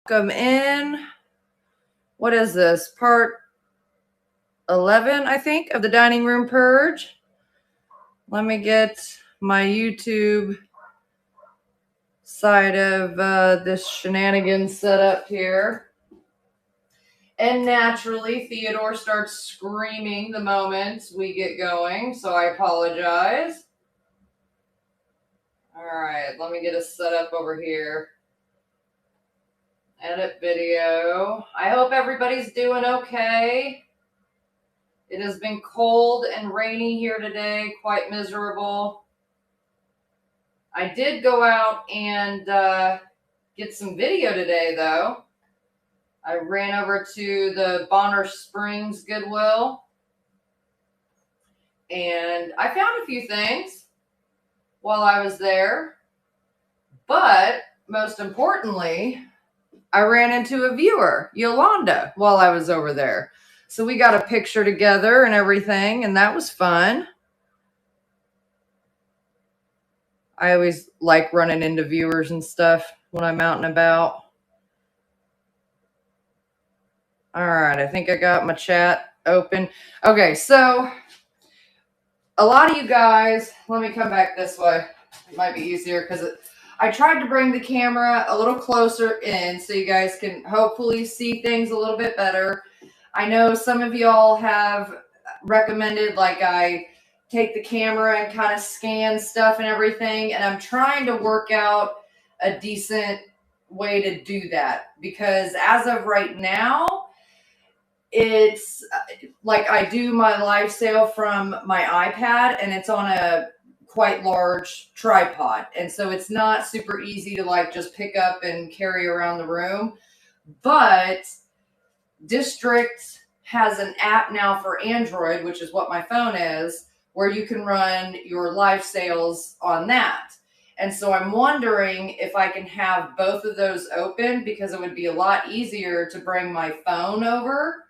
Welcome in. What is this? Part 11, I think, of the dining room purge. Let me get my YouTube side of this shenanigans set up here. And naturally, Theodore starts screaming the moment we get going, so I apologize. All right, let me get us set up over here. Edit video. I hope everybody's doing okay. It has been cold and rainy here today, quite miserable. I did go out and get some video today, though. I ran over to the Bonner Springs Goodwill, and I found a few things while I was there. But most importantly, I ran into a viewer, Yolanda, while I was over there. So we got a picture together and everything, and that was fun. I always like running into viewers and stuff when I'm out and about. All right, I think I got my chat open. Okay, so a lot of you guys, let me come back this way. It might be easier because I tried to bring the camera a little closer in so you guys can hopefully see things a little bit better. I know some of y'all have recommended like I take the camera and kind of scan stuff and everything, and I'm trying to work out a decent way to do that because as of right now, it's like I do my live sale from my iPad and it's on a quite large tripod, and so it's not super easy to like just pick up and carry around the room. But District has an app now for Android, which is what my phone is, where you can run your live sales on that. And so I'm wondering if I can have both of those open because it would be a lot easier to bring my phone over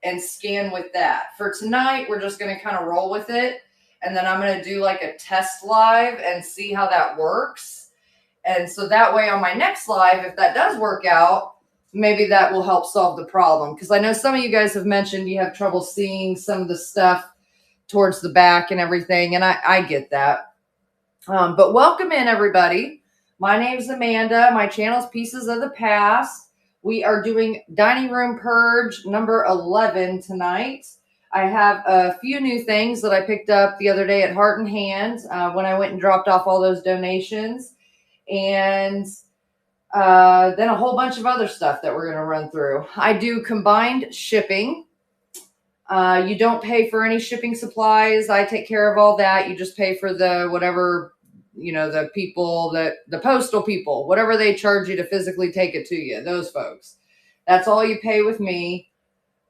and scan with that. For tonight, we're just going to kind of roll with it. And then I'm going to do like a test live and see how that works. And so that way on my next live, if that does work out, maybe that will help solve the problem. Because I know some of you guys have mentioned you have trouble seeing some of the stuff towards the back and everything. And I get that. But welcome in, everybody. My name's Amanda. My channel's Pieces of the Past. We are doing Dining Room Purge number 11 tonight. I have a few new things that I picked up the other day at Heart and Hand when I went and dropped off all those donations. And then a whole bunch of other stuff that we're going to run through. I do combined shipping. You don't pay for any shipping supplies. I take care of all that. You just pay for the whatever, you know, the people, the postal people, whatever they charge you to physically take it to you, those folks. That's all you pay with me.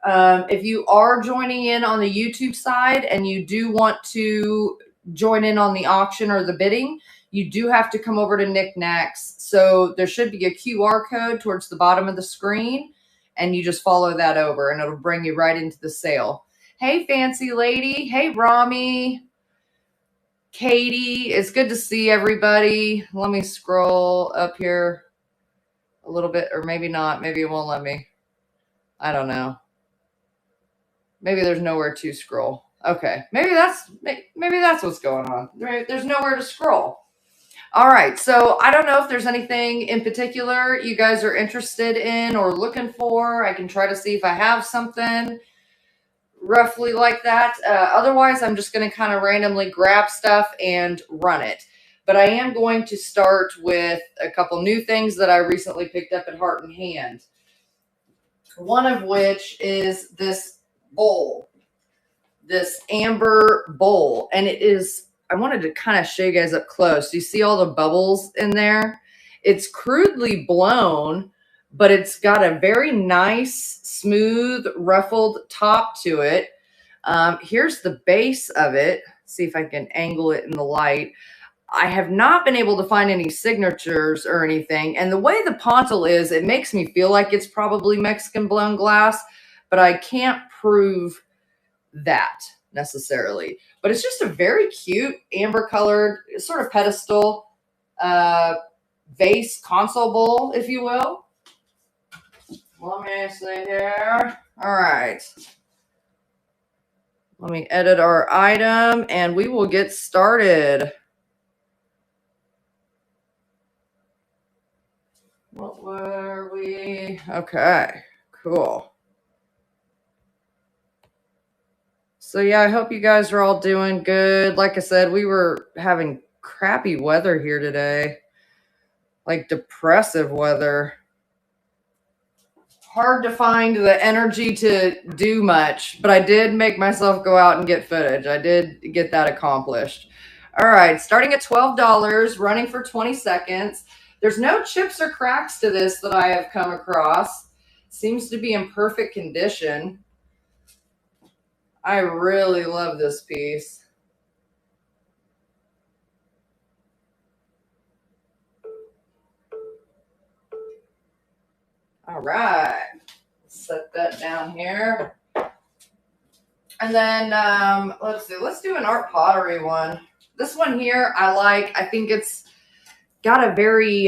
If you are joining in on the YouTube side and you do want to join in on the auction or the bidding, you do have to come over to Niknax. So there should be a QR code towards the bottom of the screen, and you just follow that over and it'll bring you right into the sale. Hey, Fancy Lady. Hey, Rami. Katie. It's good to see everybody. Let me scroll up here a little bit, or maybe not. Maybe it won't let me. I don't know. Maybe there's nowhere to scroll. Okay, maybe that's what's going on. Right? There's nowhere to scroll. All right, so I don't know if there's anything in particular you guys are interested in or looking for. I can try to see if I have something roughly like that. Otherwise, I'm just going to kind of randomly grab stuff and run it. But I am going to start with a couple new things that I recently picked up at Heart and Hand. One of which is this bowl, this amber bowl, and it is, I wanted to kind of show you guys up close. You see all the bubbles in there? It's crudely blown, but it's got a very nice, smooth, ruffled top to it. Here's the base of it. See if I can angle it in the light. I have not been able to find any signatures or anything. And the way the pontil is, it makes me feel like it's probably Mexican blown glass, but I can't prove that necessarily. But it's just a very cute amber colored sort of pedestal vase console bowl, if you will. Let me see here. All right. Let me edit our item and we will get started. What were we? Okay, cool. So yeah, I hope you guys are all doing good. Like I said, we were having crappy weather here today. Like depressive weather. Hard to find the energy to do much, but I did make myself go out and get footage. I did get that accomplished. All right, starting at $12, running for 20 seconds. There's no chips or cracks to this that I have come across. Seems to be in perfect condition. I really love this piece. All right, set that down here. And then let's see, let's do an art pottery one. This one here I like. I think it's got a very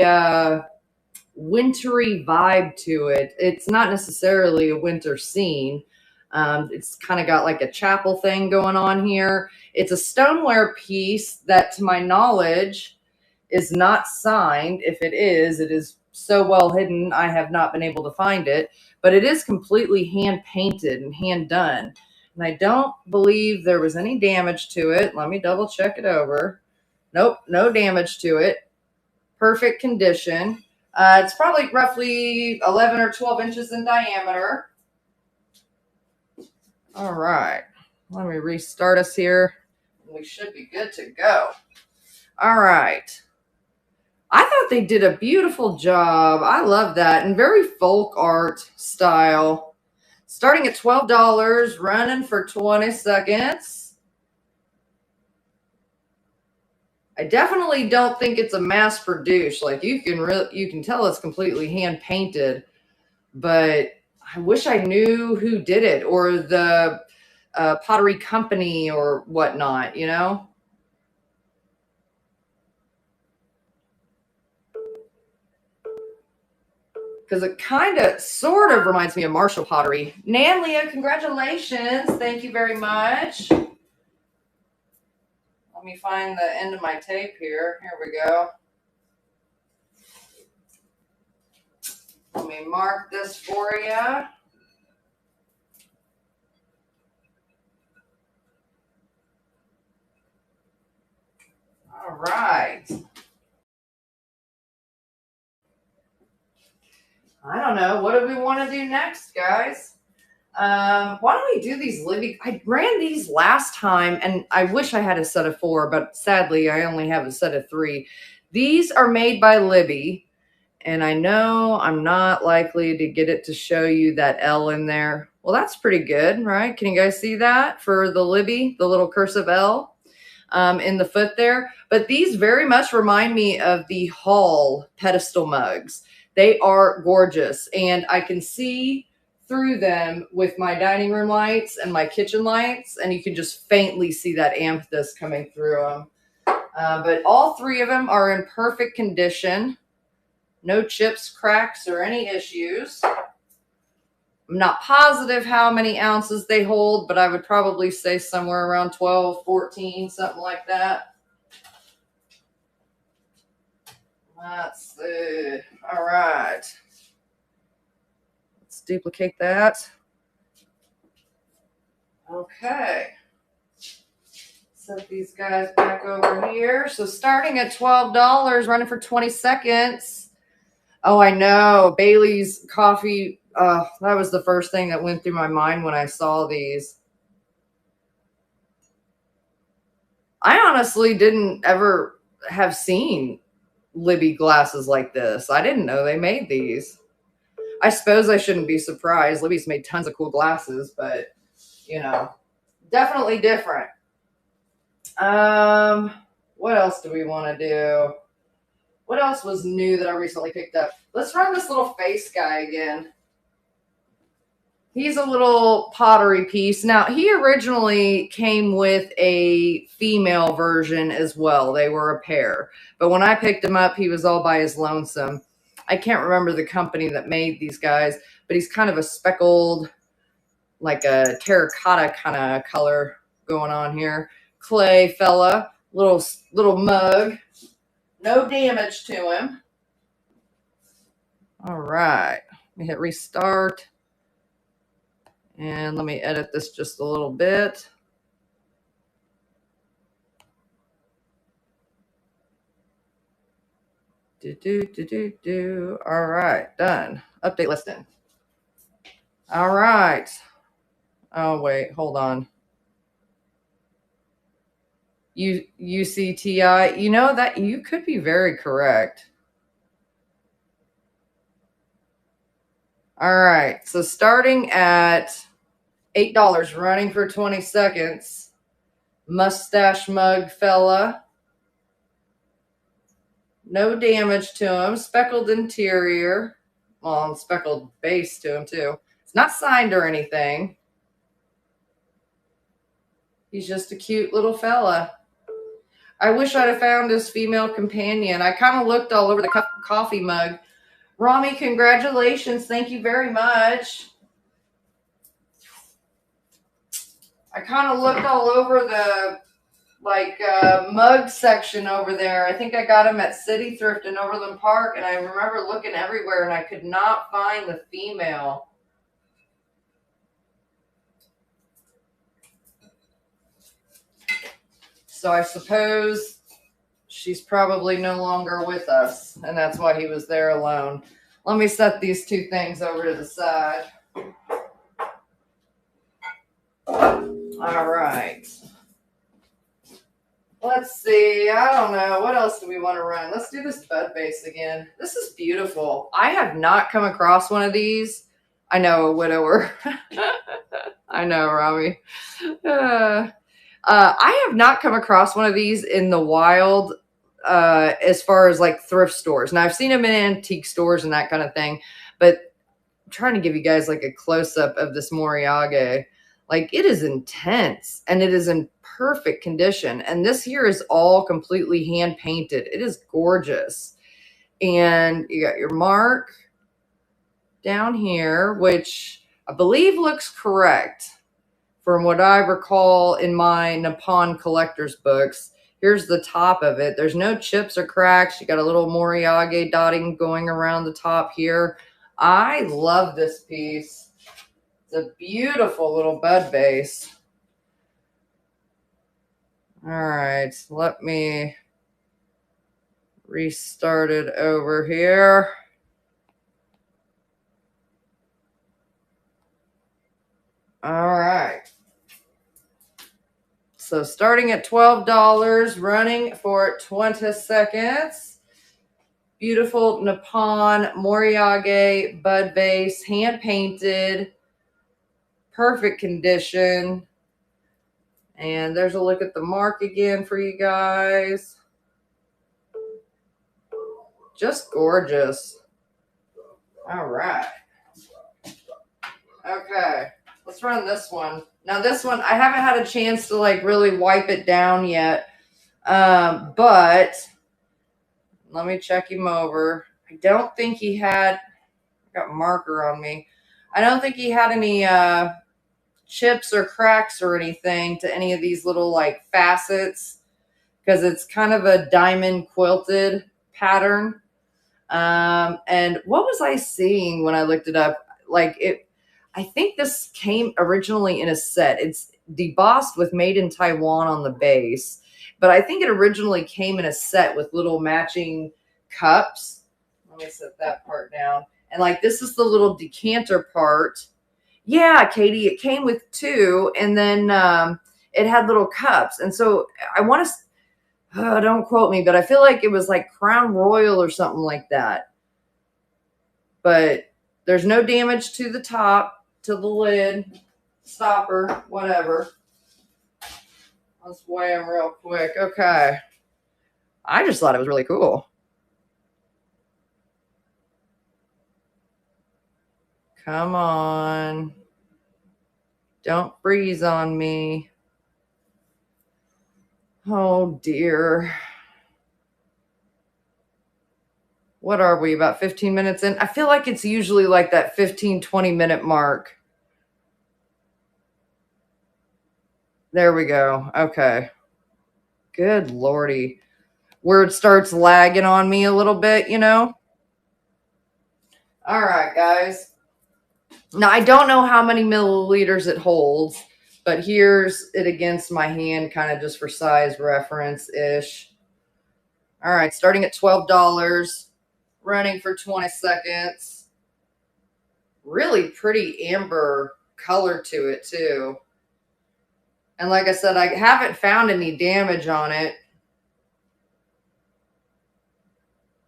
wintry vibe to it. It's not necessarily a winter scene. It's kind of got like a chapel thing going on here. It's a stoneware piece that, to my knowledge, is not signed. If it is so well hidden, I have not been able to find it. But it is completely hand painted and hand done. And I don't believe there was any damage to it. Let me double check it over. Nope, no damage to it. Perfect condition. It's probably roughly 11 or 12 inches in diameter. All right, let me restart us here. We should be good to go. All right. I thought they did a beautiful job. I love that. And very folk art style. Starting at $12, running for 20 seconds. I definitely don't think it's a mass produced. Like you can tell it's completely hand painted, but I wish I knew who did it or the pottery company or whatnot, you know? Because it kind of sort of reminds me of Marshall pottery. Nanlia, congratulations. Thank you very much. Let me find the end of my tape here. Here we go. Let me mark this for you. All right. I don't know. What do we want to do next, guys? Why don't we do these Libby? I ran these last time, and I wish I had a set of 4, but sadly, I only have a set of 3. These are made by Libby, and I know I'm not likely to get it to show you that L in there. Well, that's pretty good, right? Can you guys see that for the Libby, the little cursive L in the foot there? But these very much remind me of the Hall pedestal mugs. They are gorgeous, and I can see through them with my dining room lights and my kitchen lights, and you can just faintly see that amethyst coming through them. But all 3 of them are in perfect condition. No chips, cracks, or any issues. I'm not positive how many ounces they hold, but I would probably say somewhere around 12, 14, something like that. Let's see. All right. Let's duplicate that. Okay. Set these guys back over here. So starting at $12, running for 20 seconds. Oh, I know. Bailey's coffee. That was the first thing that went through my mind when I saw these. I honestly didn't ever have seen Libby glasses like this. I didn't know they made these. I suppose I shouldn't be surprised. Libby's made tons of cool glasses, but, you know, definitely different. What else do we want to do? What else was new that I recently picked up? Let's run this little face guy again. He's a little pottery piece. Now, he originally came with a female version as well. They were a pair. But when I picked him up, he was all by his lonesome. I can't remember the company that made these guys, but he's kind of a speckled, like a terracotta kind of color going on here. Clay fella, little mug. No damage to him. All right. Let me hit restart. And let me edit this just a little bit. All right, done. Update listing. All right. Oh, wait, hold on. UCTI, you know that you could be very correct. All right, so starting at $8, running for 20 seconds. Mustache mug fella. No damage to him. Speckled interior. Well, speckled base to him, too. It's not signed or anything. He's just a cute little fella. I wish I'd have found his female companion. I kind of looked all over the coffee mug. Rami, congratulations. Thank you very much. I kind of looked all over the mug section over there. I think I got him at City Thrift in Overland Park, and I remember looking everywhere, and I could not find the female. So I suppose she's probably no longer with us, and that's why he was there alone. Let me set these two things over to the side. All right. Let's see. I don't know. What else do we want to run? Let's do this bud base again. This is beautiful. I have not come across one of these. I know, a widower. I know, Rami. I have not come across one of these in the wild as far as like thrift stores. Now, I've seen them in antique stores and that kind of thing, but I'm trying to give you guys like a close-up of this Moriage. Like, it is intense, and it is in perfect condition. And this here is all completely hand-painted. It is gorgeous. And you got your mark down here, which I believe looks correct from what I recall in my Nippon collector's books. Here's the top of it. There's no chips or cracks. You got a little Moriage dotting going around the top here. I love this piece. It's a beautiful little bud base. All right, let me restart it over here. All right. So starting at $12, running for 20 seconds. Beautiful Nippon Moriage bud vase, hand painted, perfect condition. And there's a look at the mark again for you guys. Just gorgeous. All right. Okay, let's run this one. Now this one, I haven't had a chance to like really wipe it down yet. But let me check him over. I don't think he had, I got marker on me. I don't think he had any chips or cracks or anything to any of these little like facets, because it's kind of a diamond quilted pattern. And what was I seeing when I looked it up? Like it, I think this came originally in a set. It's debossed with made in Taiwan on the base, but I think it originally came in a set with little matching cups. Let me set that part down. And like, this is the little decanter part. Yeah, Katie, it came with two, and then it had little cups. And so I want to, don't quote me, but I feel like it was like Crown Royal or something like that. But there's no damage to the top, to the lid, stopper, whatever. Let's weigh them real quick. Okay. I just thought it was really cool. Come on. Don't freeze on me. Oh, dear. What are we, about 15 minutes in? I feel like it's usually like that 15, 20-minute mark. There we go. Okay. Good Lordy. Where it starts lagging on me a little bit, you know? All right, guys. Now, I don't know how many milliliters it holds, but here's it against my hand, kind of just for size reference-ish. All right, starting at $12, running for 20 seconds. Really pretty amber color to it, too. And like I said, I haven't found any damage on it.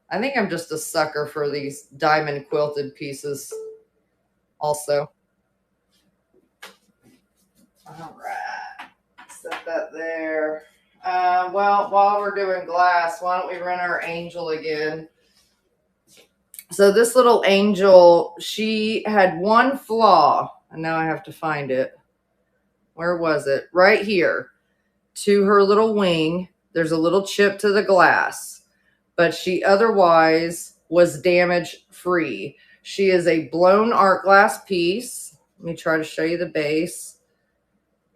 I think I'm just a sucker for these diamond quilted pieces also. All right, set that there. Well, while we're doing glass, why don't we run our angel again? So this little angel, she had one flaw, and now I have to find it. Where was it? Right here. To her little wing, there's a little chip to the glass, but she otherwise was damage free. She is a blown art glass piece. Let me try to show you the base.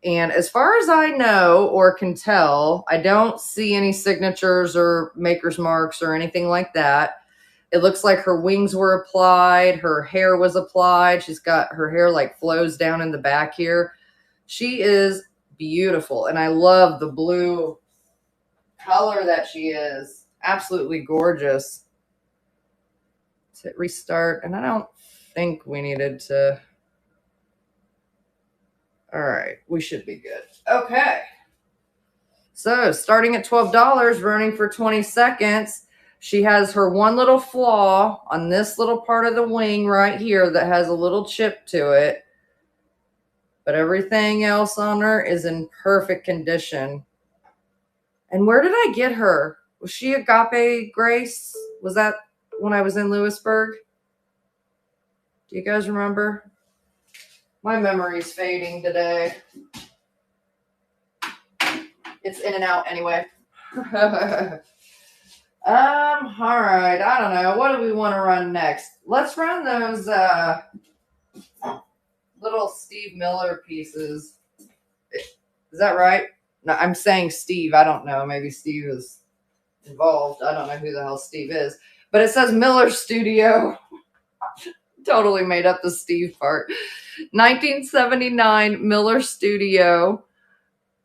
And as far as I know or can tell, I don't see any signatures or maker's marks or anything like that. It looks like her wings were applied. Her hair was applied. She's got her hair like flows down in the back here. She is beautiful. And I love the blue color that she is. Absolutely gorgeous. Let's hit restart. And I don't think we needed to. All right, we should be good. Okay. So starting at $12, running for 20 seconds, she has her one little flaw on this little part of the wing right here that has a little chip to it. But everything else on her is in perfect condition. And where did I get her? Was she Agape Grace? Was that when I was in Lewisburg? Do you guys remember? My memory's fading today. It's in and out anyway. All right. I don't know. What do we want to run next? Let's run those little Steve Miller pieces. Is that right? No, I'm saying Steve. I don't know. Maybe Steve is involved. I don't know who the hell Steve is. But it says Miller Studio. Totally made up the Steve part. 1979 Miller Studio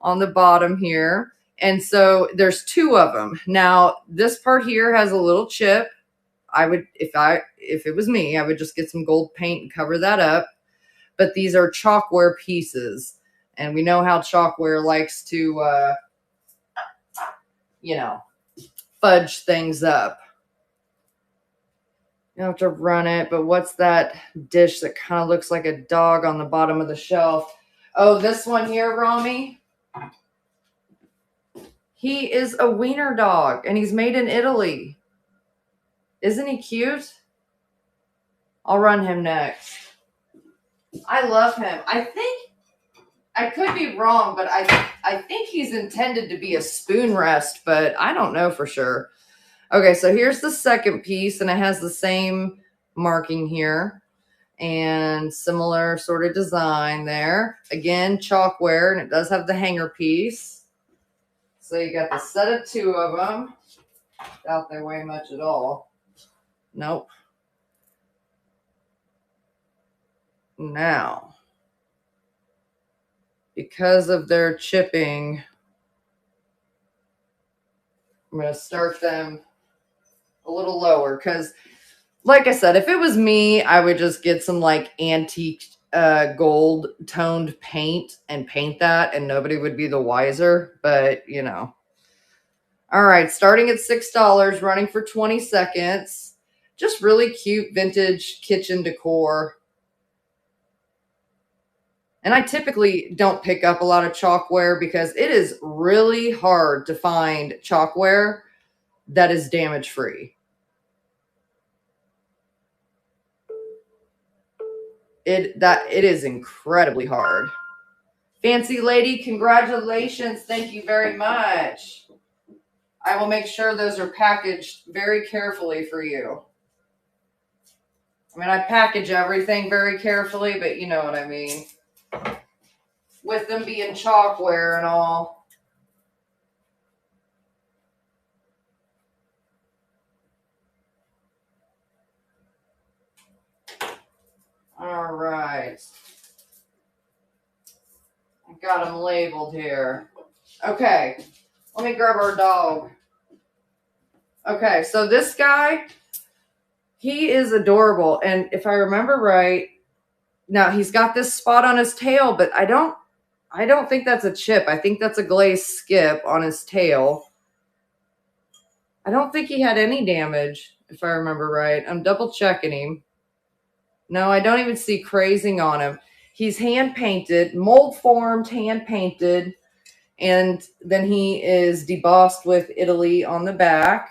on the bottom here. And so there's two of them. Now, this part here has a little chip. I would, if it was me, I would just get some gold paint and cover that up. But these are chalkware pieces. And we know how chalkware likes to, you know, fudge things up. You have to run it, but what's that dish that kind of looks like a dog on the bottom of the shelf? Oh, this one here, Rami. He is a wiener dog, and he's made in Italy. Isn't he cute? I'll run him next. I love him. I think, I could be wrong, but I think he's intended to be a spoon rest, but I don't know for sure. Okay, so here's the second piece, and it has the same marking here and similar sort of design there. Again, chalkware, and it does have the hanger piece. So you got the set of two of them. Doubt they weigh much at all. Nope. Now, because of their chipping, I'm going to start them a little lower because, like I said, if it was me, I would just get some like antique gold toned paint and paint that, and nobody would be the wiser. But, you know. All right, starting at $6, running for 20 seconds. Just really cute vintage kitchen decor. And I typically don't pick up a lot of chalkware because it is really hard to find chalkware that is damage free. It is incredibly hard. Fancy lady, congratulations. Thank you very much. I will make sure those are packaged very carefully for you. I mean, I package everything very carefully, but you know what I mean. With them being chalkware and all. All right. I got them labeled here. Okay. Let me grab our dog. Okay, so this guy, he is adorable. And if I remember right, now he's got this spot on his tail, but I don't think that's a chip. I think that's a glazed skip on his tail. I don't think he had any damage, if I remember right. I'm double checking him. No, I don't even see crazing on him. He's hand painted, mold formed, hand painted, and then he is debossed with Italy on the back.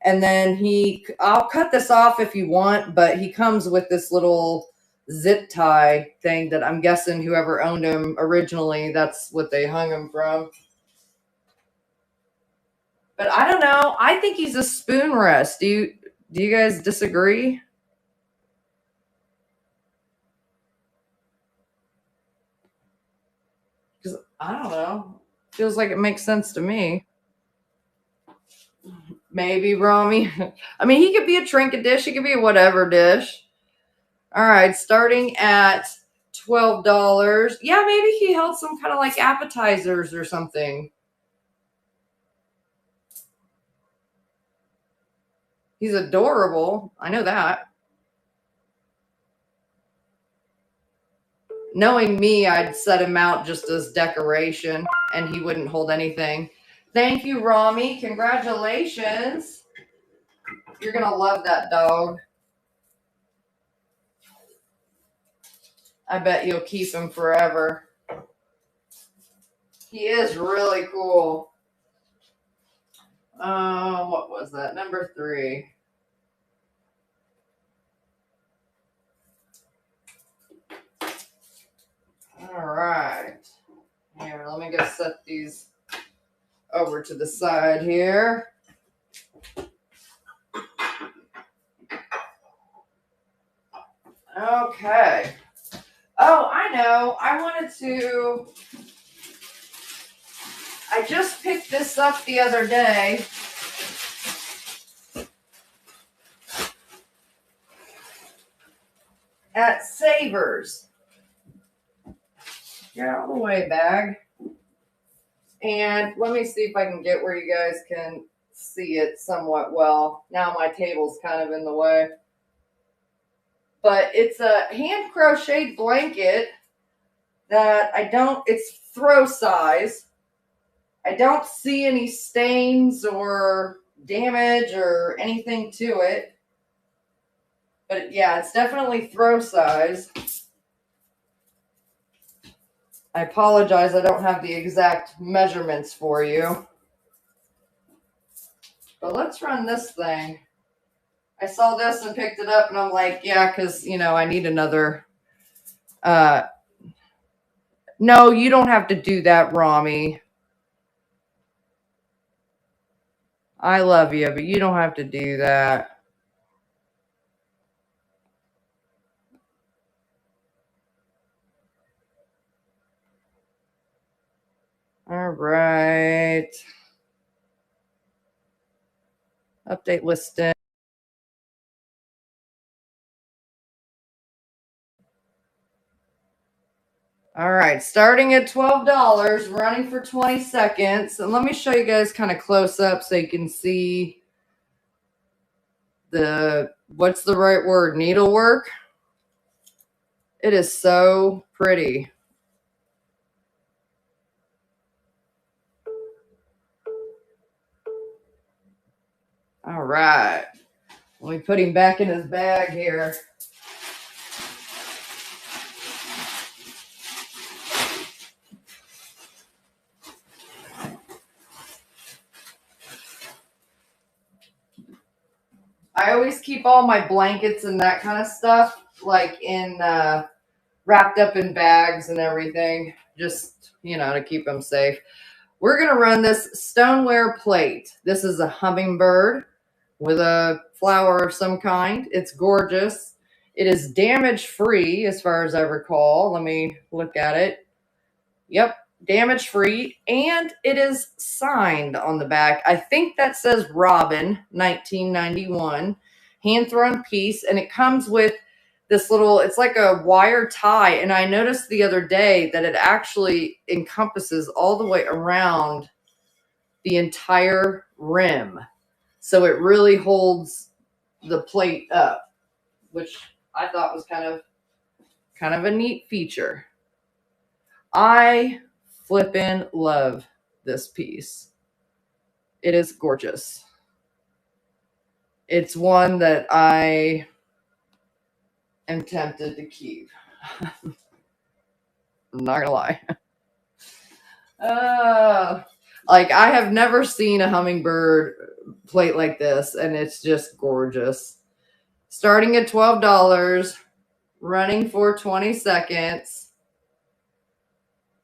And then I'll cut this off if you want, but he comes with this little zip tie thing that I'm guessing whoever owned him originally, that's what they hung him from. But I don't know. I think he's a spoon rest. Do you guys disagree? Because I don't know. Feels like it makes sense to me. Maybe, Rami. I mean, he could be a trinket dish. He could be a whatever dish. All right, starting at $12. Yeah, maybe he held some kind of like appetizers or something. He's adorable. I know that. Knowing me, I'd set him out just as decoration and he wouldn't hold anything. Thank you, Rami. Congratulations. You're going to love that dog. I bet you'll keep him forever. He is really cool. What was that? Number 3. All right. Here, let me go set these over to the side here. Okay. Oh, I know. I just picked this up the other day. At Savers. Get out of the way, bag. And let me see if I can get where you guys can see it somewhat well. Now my table's kind of in the way. But it's a hand crocheted blanket that it's throw size. I don't see any stains or damage or anything to it. But yeah, it's definitely throw size. I apologize, I don't have the exact measurements for you. But let's run this thing. I saw this and picked it up and I'm like, yeah, because, I need another. No, you don't have to do that, Rami. I love you, but you don't have to do that. All right. Update listing. All right, starting at $12, running for 20 seconds. And let me show you guys kind of close up so you can see what's the right word? Needlework. It is so pretty. All right. Let me put him back in his bag here. I always keep all my blankets and that kind of stuff like in wrapped up in bags and everything, just, to keep them safe. we're going to run this stoneware plate. This is a hummingbird with a flower of some kind. It's gorgeous. It is damage free as far as I recall. Let me look at it. Yep, damage free. And it is signed on the back. I think that says Robin 1991, hand thrown piece. And it comes with this little, it's like a wire tie. And I noticed the other day that it actually encompasses all the way around the entire rim. So it really holds the plate up, which I thought was kind of a neat feature. I flippin' love this piece. It is gorgeous. It's one that I am tempted to keep. I'm not gonna lie. Like, I have never seen a hummingbird plate like this, and it's just gorgeous. Starting at $12, running for 20 seconds.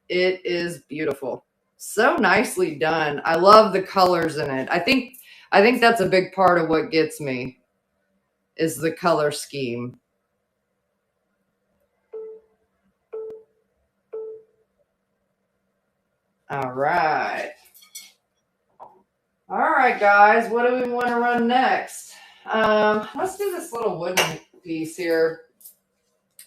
It is beautiful. So nicely done. I love the colors in it. I think that's a big part of what gets me is the color scheme. All right. All right, guys. What do we want to run next? Let's do this little wooden piece here.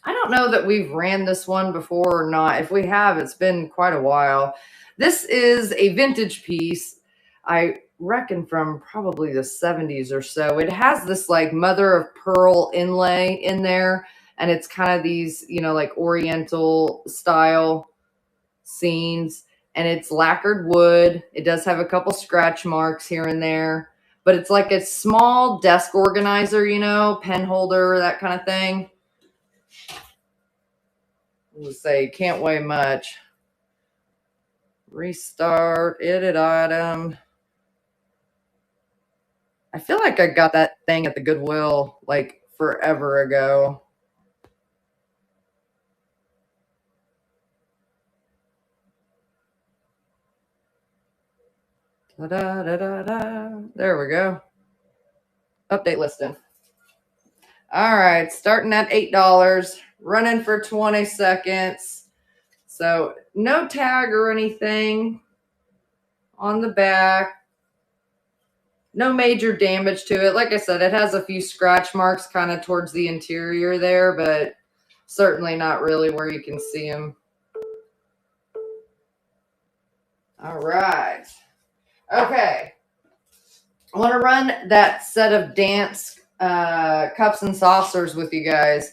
I don't know that we've ran this one before or not. If we have, it's been quite a while. This is a vintage piece. I reckon from probably the 70s or so. It has this like mother of pearl inlay in there. And it's kind of these, like Oriental style scenes. And it's lacquered wood. It does have a couple scratch marks here and there. But it's like a small desk organizer, pen holder, that kind of thing. Let's say can't weigh much. Restart, edit item. I feel like I got that thing at the Goodwill like forever ago. There we go. Update listing. All right, starting at $8, running for 20 seconds. So no tag or anything on the back. No major damage to it. Like I said, it has a few scratch marks kind of towards the interior there, but certainly not really where you can see them. All right. Okay. I want to run that set of dance cups and saucers with you guys.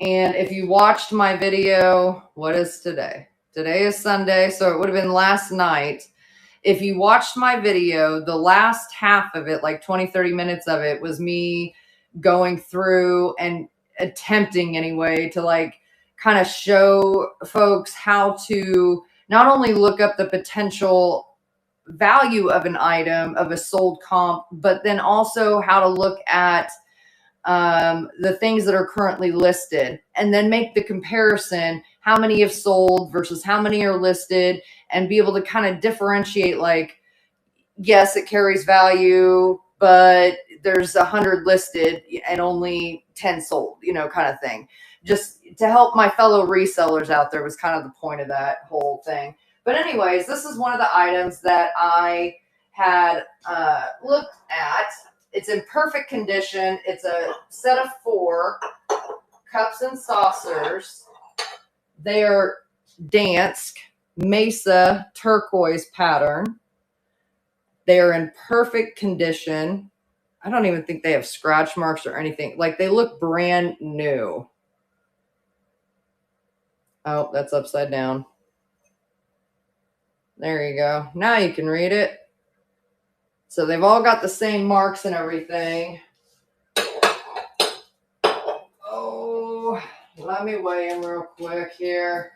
And if you watched my video, what is today? Today is Sunday, so it would have been last night. If you watched my video, the last half of it, like 20, 30 minutes of it, was me going through and attempting anyway to like kind of show folks how to not only look up the potential value of an item, of a sold comp, but then also how to look at the things that are currently listed and then make the comparison, how many have sold versus how many are listed, and be able to kind of differentiate, like, yes, it carries value, but there's 100 listed and only 10 sold, kind of thing. Just to help my fellow resellers out there was kind of the point of that whole thing. But anyways, this is one of the items that I had looked at. It's in perfect condition. It's a set of 4 cups and saucers. They are Dansk Mesa turquoise pattern. They are in perfect condition. I don't even think they have scratch marks or anything. Like, they look brand new. Oh, that's upside down. There you go. Now you can read it. So they've all got the same marks and everything. Oh, let me weigh them real quick here.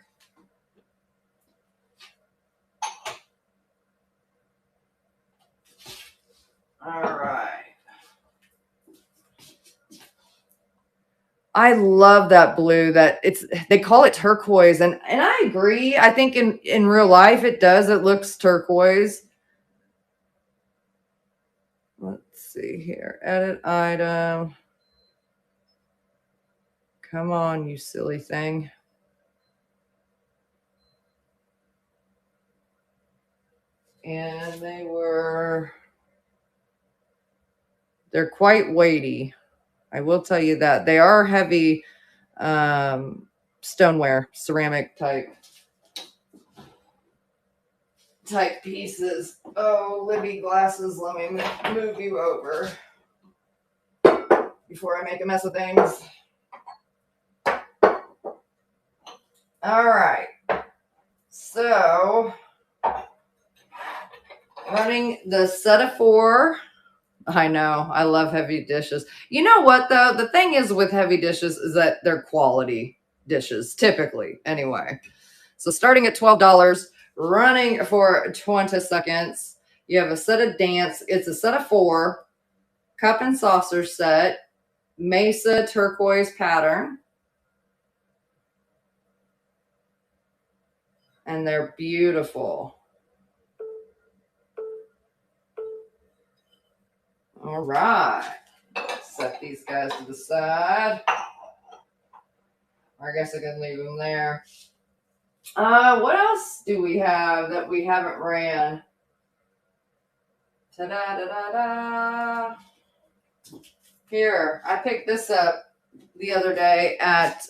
All right. I love that blue. They call it turquoise, and I agree. I think in real life it does. It looks turquoise. Let's see here. Edit item. Come on, you silly thing. And they're quite weighty. I will tell you that. They are heavy stoneware, ceramic type pieces. Oh, Libby glasses, let me move you over before I make a mess of things. All right. So, running the set of 4. I know. I love heavy dishes. You know what, though? The thing is with heavy dishes is that they're quality dishes, typically, anyway. So starting at $12, running for 20 seconds, you have a set of dance. It's a set of 4, cup and saucer set, mesa turquoise pattern. And they're beautiful. All right. Set these guys to the side. I guess I can leave them there. What else do we have that we haven't ran? Ta-da-da-da-da. Here, I picked this up the other day at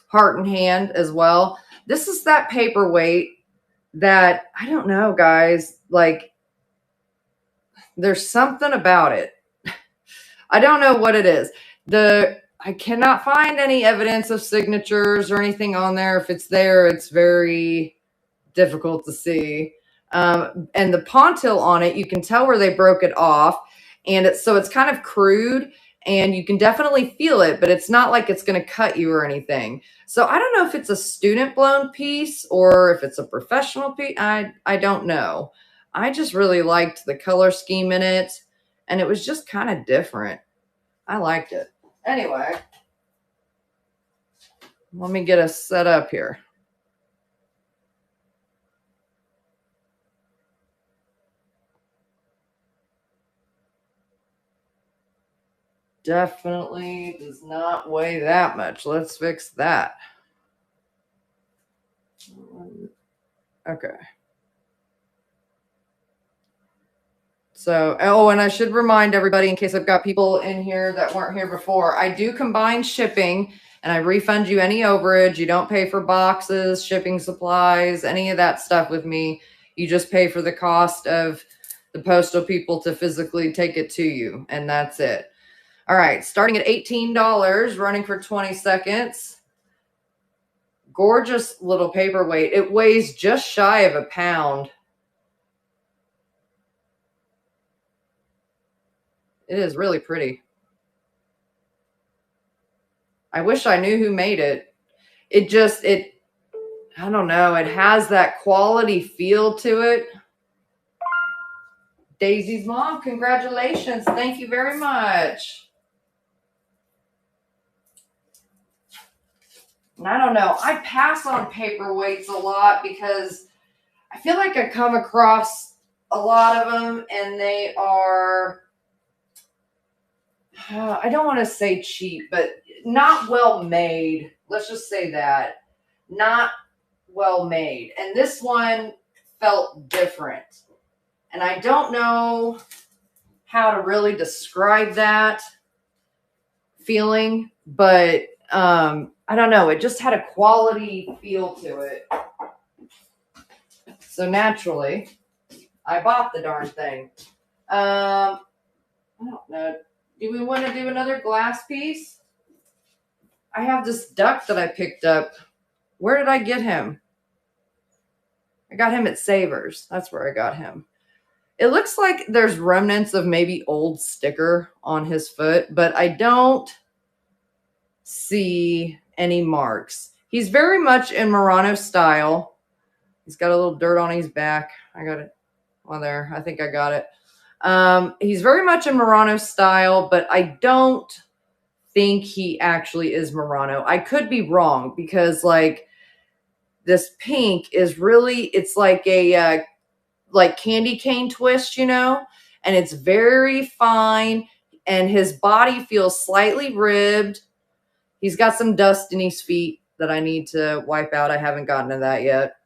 Heart and Hand as well. This is that paperweight that, I don't know, guys, like, there's something about it. I don't know what it is. I cannot find any evidence of signatures or anything on there. If it's there, it's very difficult to see. And the pontil on it, you can tell where they broke it off. And so it's kind of crude and you can definitely feel it, but it's not like it's going to cut you or anything. So I don't know if it's a student blown piece or if it's a professional piece. I don't know. I just really liked the color scheme in it. And it was just kind of different. I liked it. Anyway, let me get us set up here. Definitely does not weigh that much. Let's fix that. Okay. So, oh, and I should remind everybody, in case I've got people in here that weren't here before, I do combine shipping and I refund you any overage. You don't pay for boxes, shipping supplies, any of that stuff with me. You just pay for the cost of the postal people to physically take it to you, and that's it. All right, starting at $18, running for 20 seconds. Gorgeous little paperweight. It weighs just shy of a pound. It is really pretty. I wish I knew who made it. I don't know. It has that quality feel to it. Daisy's mom, congratulations. Thank you very much. And I don't know. I pass on paperweights a lot because I feel like I come across a lot of them and they are, I don't want to say cheap, but not well made. Let's just say that. Not well made. And this one felt different. And I don't know how to really describe that feeling, but I don't know. It just had a quality feel to it. So naturally, I bought the darn thing. I don't know. Do we want to do another glass piece? I have this duck that I picked up. Where did I get him? I got him at Savers. That's where I got him. It looks like there's remnants of maybe old sticker on his foot, but I don't see any marks. He's very much in Murano style. He's got a little dirt on his back. I got it on there. I think I got it. He's very much in Murano style, but I don't think he actually is Murano. I could be wrong because like this pink is really, it's like a like candy cane twist, you know, and it's very fine and his body feels slightly ribbed. He's got some dust in his feet that I need to wipe out. I haven't gotten to that yet.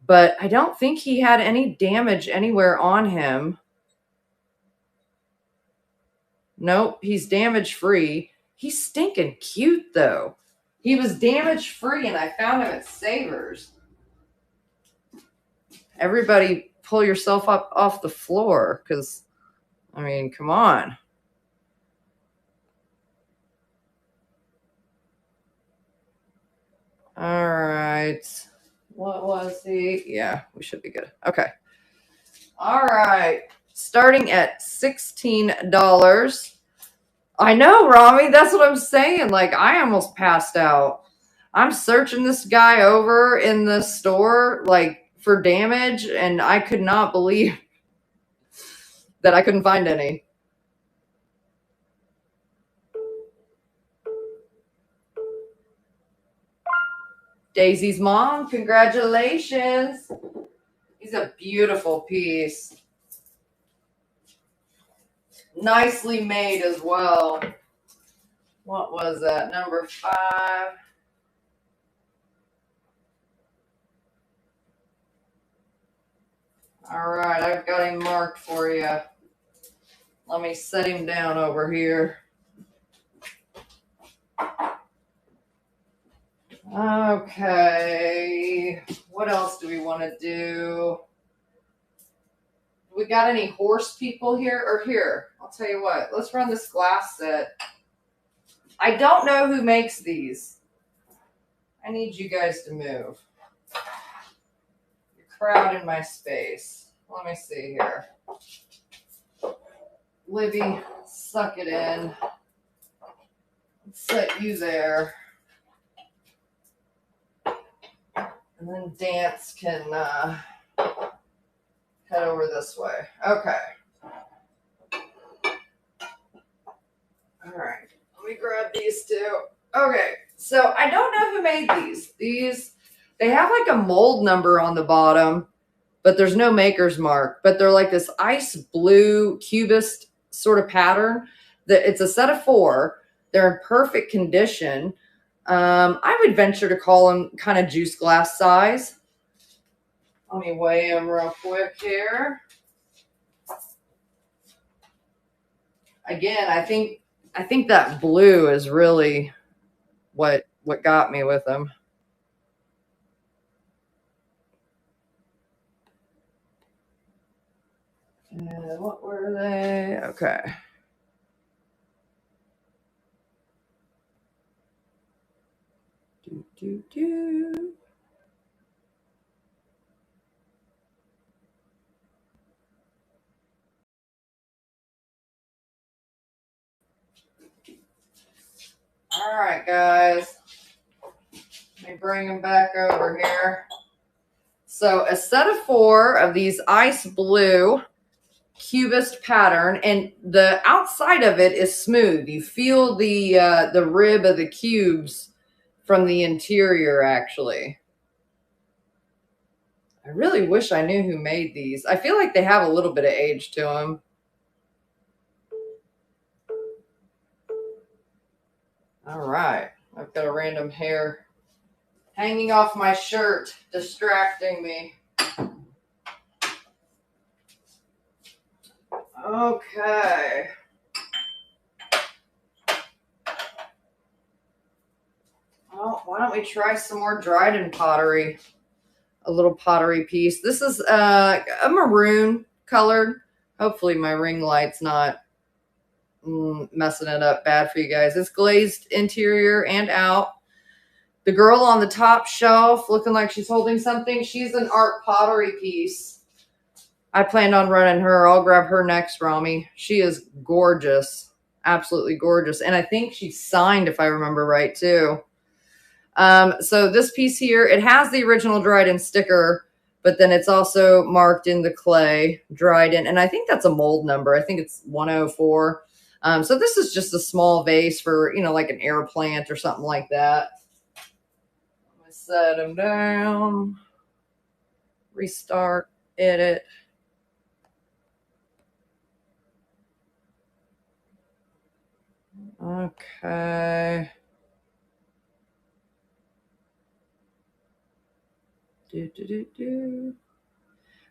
But I don't think he had any damage anywhere on him. Nope, he's damage free. He's stinking cute though. He was damage free and I found him at Savers. Everybody pull yourself up off the floor because, I mean, come on. All right. What was he? Yeah, we should be good. Okay. All right. Starting at $16. I know, Rami. That's what I'm saying. Like, I almost passed out. I'm searching this guy over in the store, like, for damage, and I could not believe that I couldn't find any. Daisy's mom, congratulations. He's a beautiful piece. Nicely made as well. What was that? Number 5. All right, I've got him marked for you. Let me set him down over here. Okay, what else do we want to do? We got any horse people here? Or here, I'll tell you what, let's run this glass set. I don't know who makes these. I need you guys to move. You're crowding my space. Let me see here. Libby, suck it in. Let's set you there. And then Dance can head over this way. Okay. All right. Let me grab these two. Okay. So I don't know who made these. They have like a mold number on the bottom, but there's no maker's mark. But they're like this ice blue cubist sort of pattern. It's a set of 4. They're in perfect condition. I would venture to call them kind of juice glass size. Let me weigh them real quick here. Again, I think that blue is really what got me with them. What were they? Okay. Do. All right, guys. Let me bring them back over here. So a set of 4 of these ice blue cubist pattern, and the outside of it is smooth. You feel the rib of the cubes from the interior, actually. I really wish I knew who made these. I feel like they have a little bit of age to them. All right. I've got a random hair hanging off my shirt, distracting me. Okay. Well, why don't we try some more Dryden pottery? A little pottery piece. This is a maroon colored. Hopefully my ring light's not messing it up bad for you guys. It's glazed interior and out. The girl on the top shelf looking like she's holding something. She's an art pottery piece. I planned on running her. I'll grab her next, Rami. She is gorgeous. Absolutely gorgeous. And I think she's signed, if I remember right, too. So this piece here, it has the original Dryden sticker, but then it's also marked in the clay, Dryden. And I think that's a mold number. I think it's 104. So this is just a small vase for, you know, like an air plant or something like that. I'm gonna set them down, restart, edit. Okay.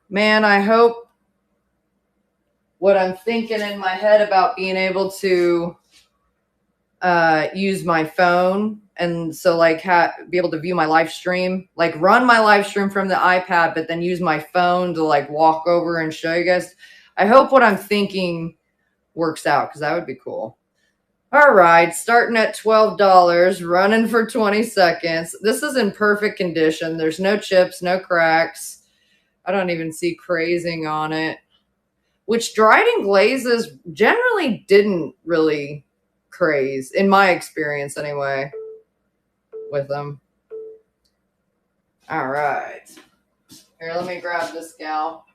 Man, I hope what I'm thinking in my head about being able to use my phone, and so like be able to view my live stream, like run my live stream from the iPad, but then use my phone to like walk over and show you guys. I hope what I'm thinking works out, because that would be cool. All right, starting at $12, running for 20 seconds. This is in perfect condition. There's no chips, no cracks. I don't even see crazing on it, which dried and glazes generally didn't really craze, in my experience anyway, with them. All right. Here, let me grab this gal.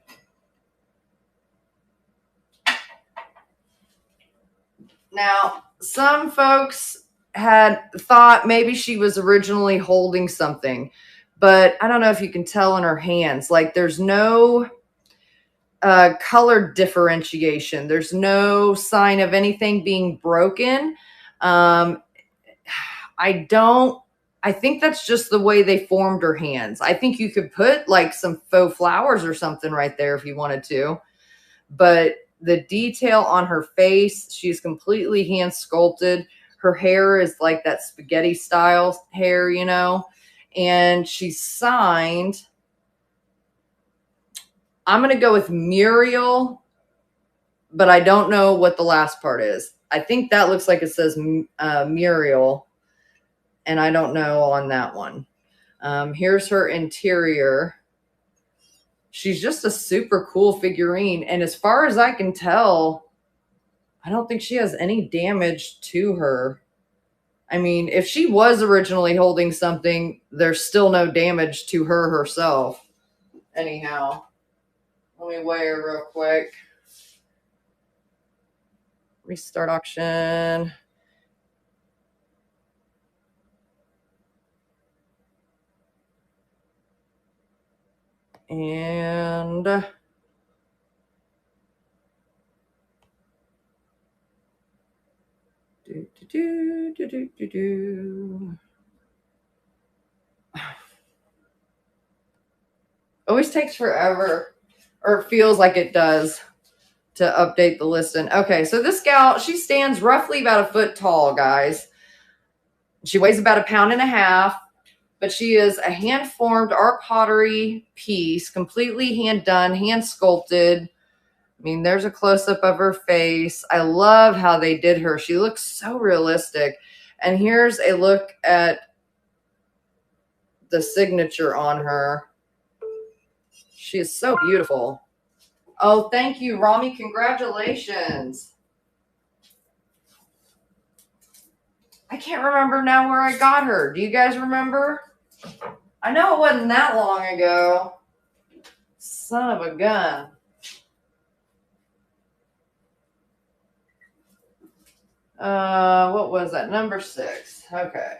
Now, some folks had thought maybe she was originally holding something, but I don't know if you can tell in her hands. Like, there's no color differentiation. There's no sign of anything being broken. I think that's just the way they formed her hands. I think you could put like some faux flowers or something right there if you wanted to, but the detail on her face, she's completely hand sculpted. Her hair is like that spaghetti style hair, you know, and she's signed. I'm going to go with Muriel, but I don't know what the last part is. I think that looks like it says Muriel, and I don't know on that one. Here's her interior. She's just a super cool figurine. And as far as I can tell, I don't think she has any damage to her. I mean, if she was originally holding something, there's still no damage to her herself. Anyhow, let me weigh her real quick. Restart auction. And always takes forever, or it feels like it does, to update the listing. Okay, so this gal, she stands roughly about 1 foot tall, guys. She weighs about 1.5 pounds, but she is a hand-formed art pottery piece, completely hand-done, hand-sculpted. I mean, there's a close-up of her face. I love how they did her. She looks so realistic. And here's a look at the signature on her. She is so beautiful. Oh, thank you, Rami. Congratulations. I can't remember now where I got her. Do you guys remember? I know it wasn't that long ago. Son of a gun. What was that? Number 6. Okay.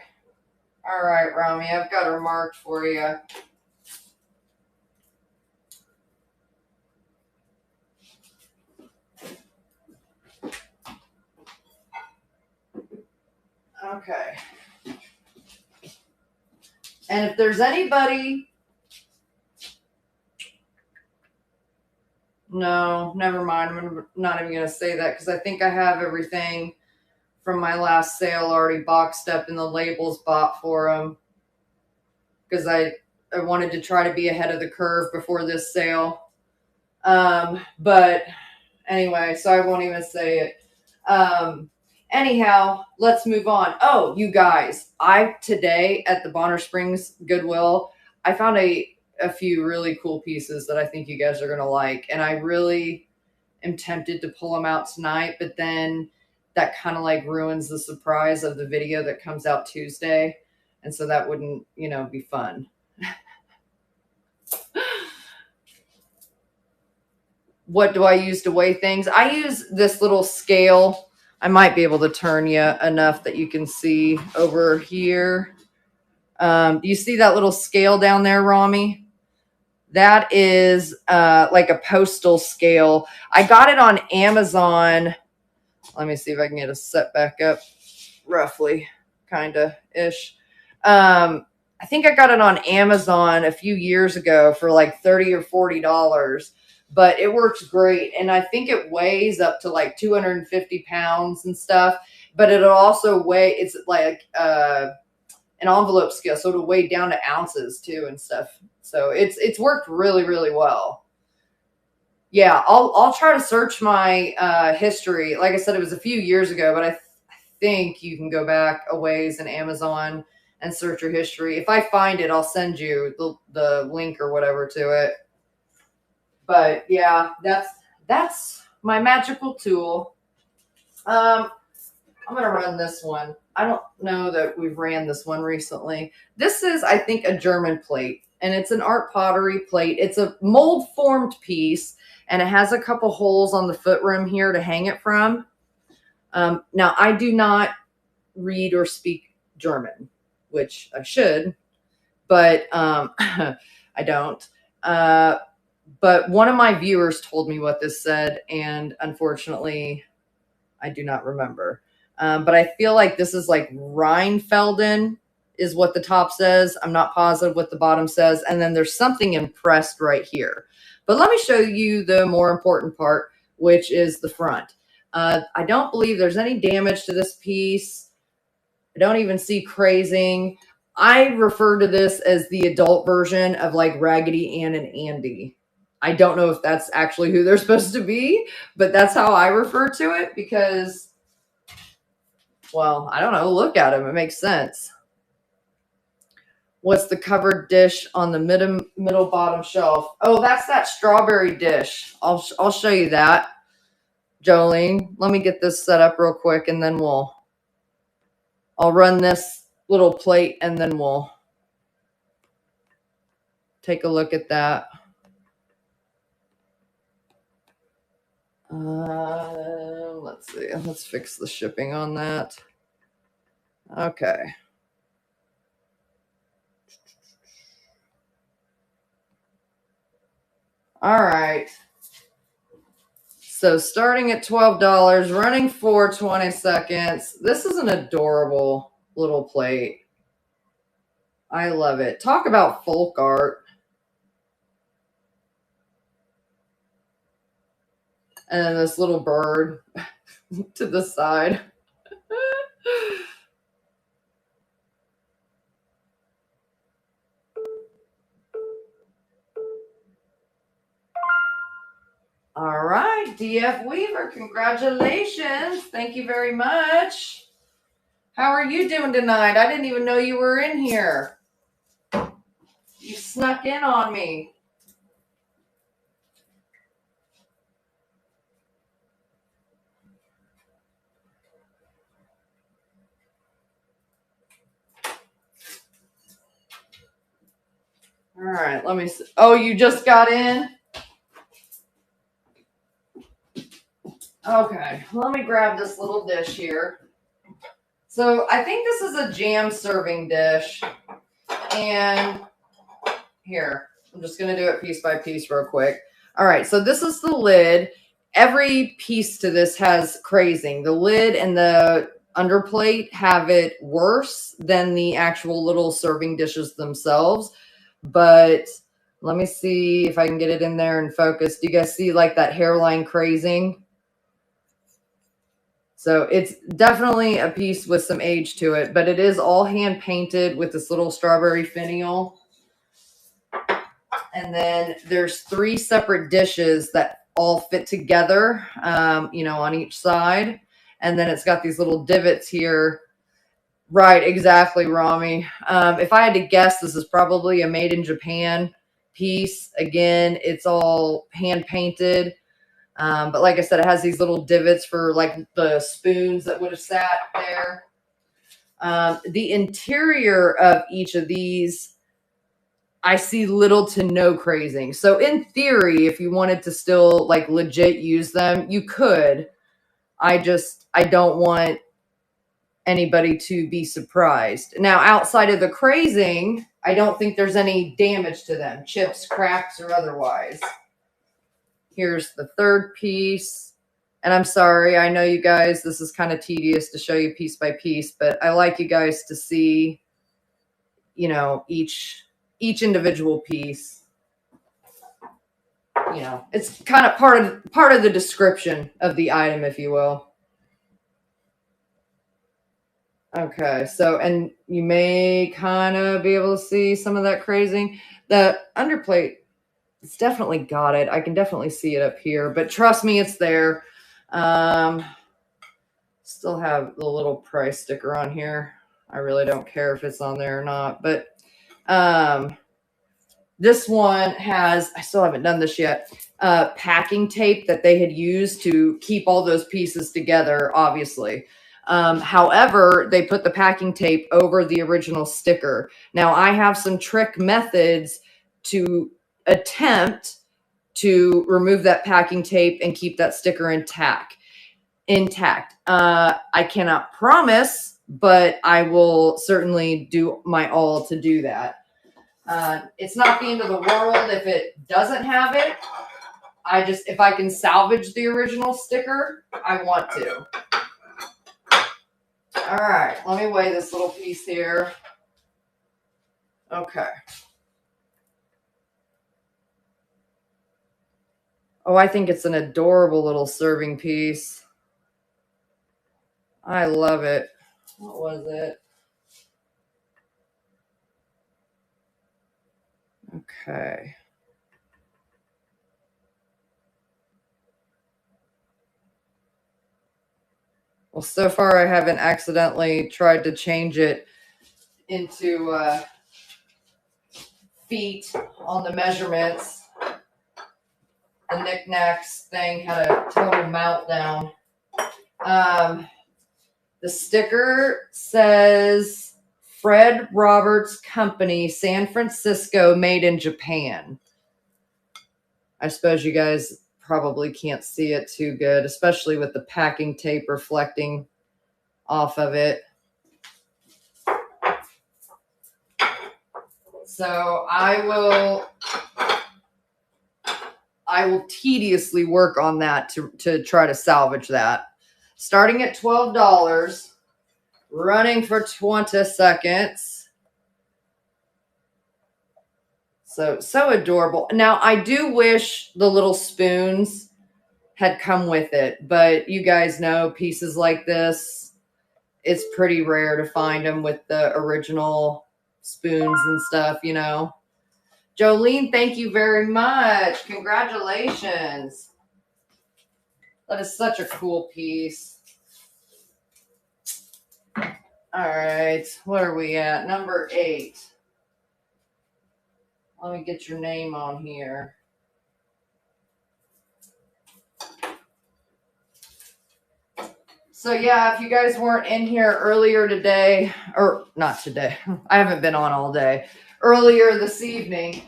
All right, Rami. I've got her marked for you. Okay. And if there's anybody... No, never mind. I'm not even going to say that, because I think I have everything from my last sale already boxed up and the labels bought for them, because I wanted to try to be ahead of the curve before this sale. But anyway, so I won't even say it. Anyhow, let's move on. Oh, you guys, today at the Bonner Springs Goodwill, I found a few really cool pieces that I think you guys are going to like. And I really am tempted to pull them out tonight, but then that kind of like ruins the surprise of the video that comes out Tuesday. And so that wouldn't, be fun. What do I use to weigh things? I use this little scale I might be able to turn you enough that you can see over here. Do you see that little scale down there, Rami? That is like a postal scale. I got it on Amazon. Let me see if I can get a set back up roughly, kind of ish. I think I got it on Amazon a few years ago for like $30 or $40, but it works great. And I think it weighs up to like 250 pounds and stuff, but it'll also weigh, it's like an envelope scale. So it'll weigh down to ounces too and stuff. So it's worked really, really well. Yeah, I'll try to search my history. Like I said, it was a few years ago, but I think you can go back a ways in Amazon and search your history. If I find it, I'll send you the link or whatever to it. But yeah, that's my magical tool. I'm gonna run this one. I don't know that we've ran this one recently. This is, I think, a German plate, and it's an art pottery plate. It's a mold formed piece, and it has a couple holes on the foot rim here to hang it from. Now, I do not read or speak German, which I should, but I don't. But one of my viewers told me what this said, and unfortunately, I do not remember. But I feel like this is like Rheinfelden is what the top says. I'm not positive what the bottom says. And then there's something impressed right here. But let me show you the more important part, which is the front. I don't believe there's any damage to this piece. I don't even see crazing. I refer to this as the adult version of like Raggedy Ann and Andy. I don't know if that's actually who they're supposed to be, but that's how I refer to it because, well, I don't know. Look at them. It makes sense. What's the covered dish on the middle bottom shelf? Oh, that's that strawberry dish. I'll show you that. Jolene, let me get this set up real quick and then I'll run this little plate and then we'll take a look at that. Let's see. Let's fix the shipping on that. Okay. All right. So starting at $12, running for 20 seconds. This is an adorable little plate. I love it. Talk about folk art. And then this little bird to the side. All right, DF Weaver, congratulations. Thank you very much. How are you doing tonight? I didn't even know you were in here. You snuck in on me. All right, let me see. Oh, you just got in? Okay, let me grab this little dish here. So I think this is a jam serving dish. And here, I'm just going to do it piece by piece real quick. All right, so this is the lid. Every piece to this has crazing. The lid and the underplate have it worse than the actual little serving dishes themselves. But let me see if I can get it in there and focus. Do you guys see like that hairline crazing? So it's definitely a piece with some age to it, but it is all hand painted with this little strawberry finial. And then there's 3 separate dishes that all fit together, on each side. And then it's got these little divots here. Right, exactly, Rami. If I had to guess, this is probably a made in Japan piece. Again, it's all hand painted. But like I said, it has these little divots for like the spoons that would have sat there. The interior of each of these, I see little to no crazing. So in theory, if you wanted to still like legit use them, you could. I don't want anybody to be surprised. Now, outside of the crazing, I don't think there's any damage to them, chips, cracks, or otherwise. Here's the third piece. And I'm sorry, I know you guys, this is kind of tedious to show you piece by piece, but I like you guys to see, you know, each individual piece. You know, it's kind of part of the description of the item, if you will. Okay, so, and you may kind of be able to see some of that crazing. The underplate, it's definitely got it. I can definitely see it up here, but trust me, it's there. Still have the little price sticker on here. I really don't care if it's on there or not, but this one has, I still haven't done this yet, packing tape that they had used to keep all those pieces together, obviously. However, they put the packing tape over the original sticker. Now, I have some trick methods to attempt to remove that packing tape and keep that sticker intact. I cannot promise, but I will certainly do my all to do that. It's not the end of the world if it doesn't have it. If I can salvage the original sticker, I want to. All right, let me weigh this little piece here. Okay. Oh, I think it's an adorable little serving piece. I love it. What was it? Okay. Well, so far I haven't accidentally tried to change it into feet on the measurements. The Niknax thing had a total meltdown. The sticker says Fred Roberts Company, San Francisco, made in Japan. I suppose you guys probably can't see it too good, especially with the packing tape reflecting off of it. So I will tediously work on that to try to salvage that. Starting at $12, running for 20 seconds. So adorable. Now, I do wish the little spoons had come with it, but you guys know pieces like this, it's pretty rare to find them with the original spoons and stuff, you know. Jolene, thank you very much. Congratulations. That is such a cool piece. All right, what are we at? Number 8. Let me get your name on here. So yeah, if you guys weren't in here earlier today, or not today, I haven't been on all day. Earlier this evening,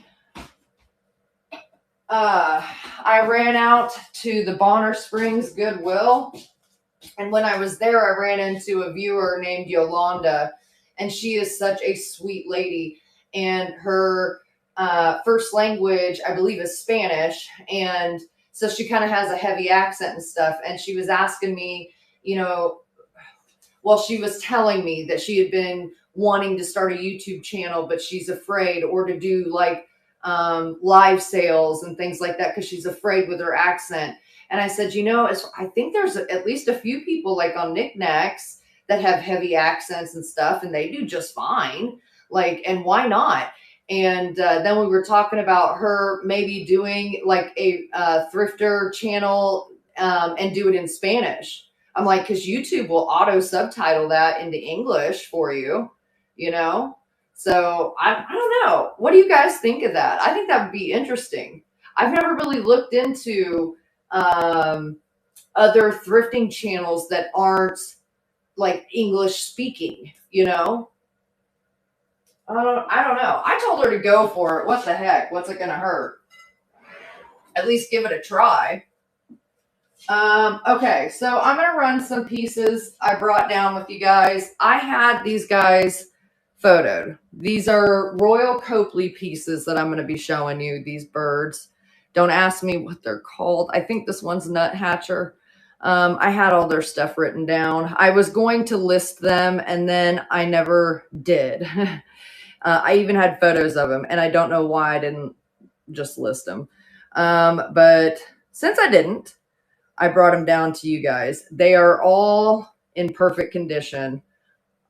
I ran out to the Bonner Springs Goodwill. And when I was there, I ran into a viewer named Yolanda, and she is such a sweet lady. And her first language, I believe, is Spanish. And so she kind of has a heavy accent and stuff. And she was asking me, you know, well, she was telling me that she had been wanting to start a YouTube channel, but she's afraid, or to do like live sales and things like that because she's afraid with her accent. And I said, you know, I think there's at least a few people like on Niknax that have heavy accents and stuff, and they do just fine. Like, and why not? And then we were talking about her maybe doing like a thrifter channel and do it in Spanish. I'm like, because YouTube will auto subtitle that into English for you, you know? So I don't know. What do you guys think of that? I think that would be interesting. I've never really looked into other thrifting channels that aren't like English speaking, you know? I don't know. I told her to go for it. What the heck? What's it going to hurt? At least give it a try. Okay, so I'm going to run some pieces I brought down with you guys. I had these guys photoed. These are Royal Copley pieces that I'm going to be showing you, these birds. Don't ask me what they're called. I think this one's Nuthatcher. I had all their stuff written down. I was going to list them, and then I never did. I even had photos of them, and I don't know why I didn't just list them. But since I didn't, I brought them down to you guys. They are all in perfect condition.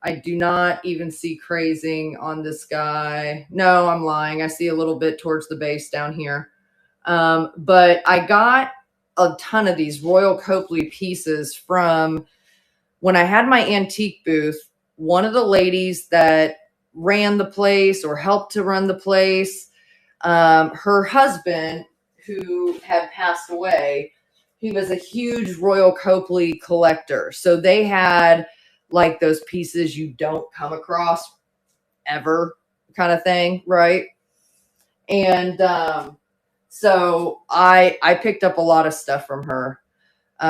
I do not even see crazing on this guy. No, I'm lying. I see a little bit towards the base down here. But I got a ton of these Royal Copley pieces from when I had my antique booth. One of the ladies that ran the place or helped to run the place, her husband, who had passed away, he was a huge Royal Copley collector. So they had like those pieces you don't come across ever kind of thing, right? And so I picked up a lot of stuff from her,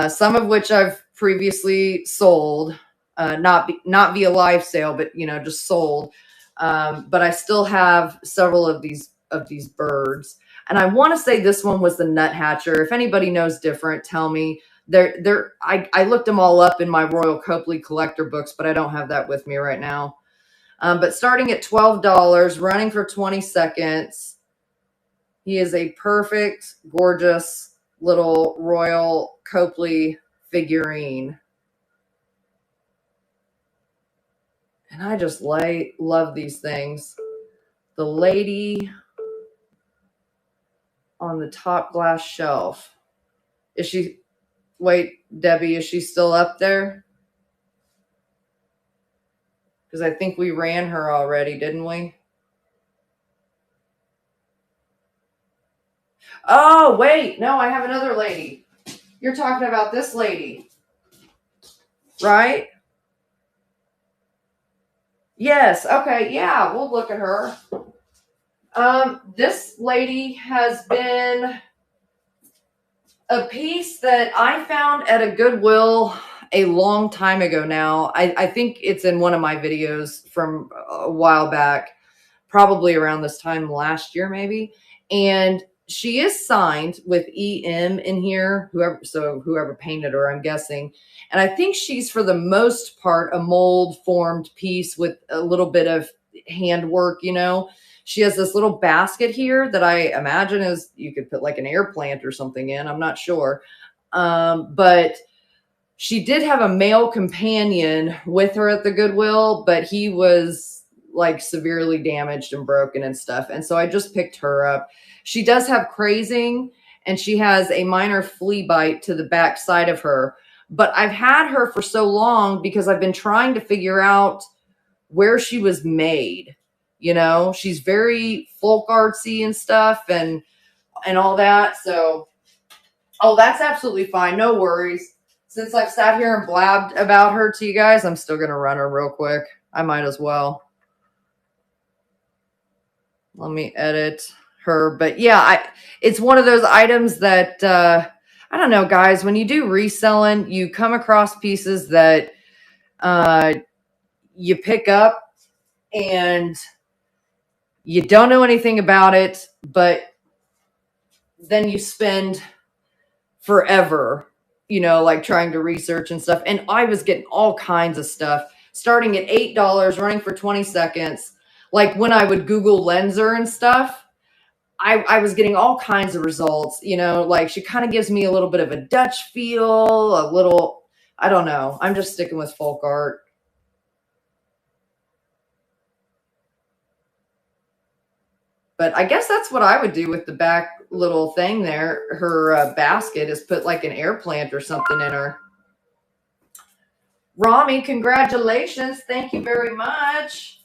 some of which I've previously sold, not via live sale, but just sold. But I still have several of these birds. And I want to say this one was the Nuthatcher. If anybody knows different, tell me. I looked them all up in my Royal Copley collector books, but I don't have that with me right now. But starting at $12, running for 20 seconds. He is a perfect, gorgeous little Royal Copley figurine. And I just love these things. The lady on the top glass shelf. Wait, Debbie, is she still up there? Because I think we ran her already, didn't we? Oh, wait. No, I have another lady. You're talking about this lady, right? Yes. Okay. Yeah, we'll look at her. This lady has been a piece that I found at a Goodwill a long time ago now. I think it's in one of my videos from a while back, probably around this time last year, maybe. And she is signed with EM in here, whoever painted her, I'm guessing. And I think she's, for the most part, a mold formed piece with a little bit of handwork, She has this little basket here that I imagine is, you could put like an air plant or something in. I'm not sure. But she did have a male companion with her at the Goodwill, but he was like severely damaged and broken and stuff. And so I just picked her up. She does have crazing, and she has a minor flea bite to the back side of her. But I've had her for so long because I've been trying to figure out where she was made. She's very folk artsy and stuff and all that. So, oh, that's absolutely fine. No worries. Since I've sat here and blabbed about her to you guys, I'm still going to run her real quick. I might as well. Let me edit her. But yeah, it's one of those items that, I don't know, guys, when you do reselling, you come across pieces that you pick up and you don't know anything about it, but then you spend forever, like trying to research and stuff. And I was getting all kinds of stuff, starting at $8, running for 20 seconds. Like when I would Google Lenser and stuff, I was getting all kinds of results, like she kind of gives me a little bit of a Dutch feel, I don't know. I'm just sticking with folk art. But I guess that's what I would do with the back little thing there. Her basket is put like an air plant or something in her. Rami, congratulations. Thank you very much.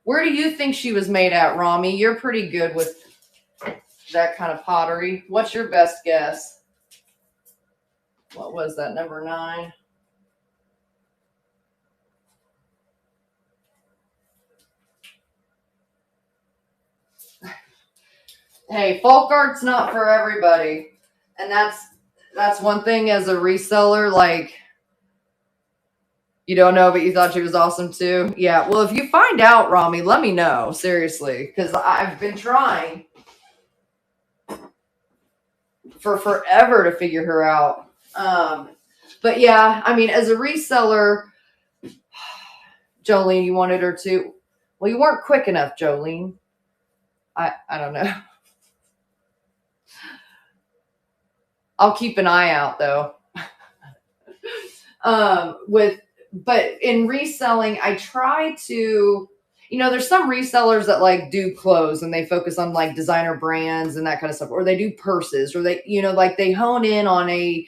Where do you think she was made at, Rami? You're pretty good with that kind of pottery. What's your best guess? What was that, number 9? Hey, folk art's not for everybody. And that's one thing as a reseller, like, you don't know, but you thought she was awesome too. Yeah. Well, if you find out, Rami, let me know. Seriously. Because I've been trying for forever to figure her out. But yeah, I mean, as a reseller, Jolene, you wanted her to. Well, you weren't quick enough, Jolene. I don't know. I'll keep an eye out though. But in reselling, I try to, there's some resellers that like do clothes and they focus on like designer brands and that kind of stuff, or they do purses, or they, like they hone in on a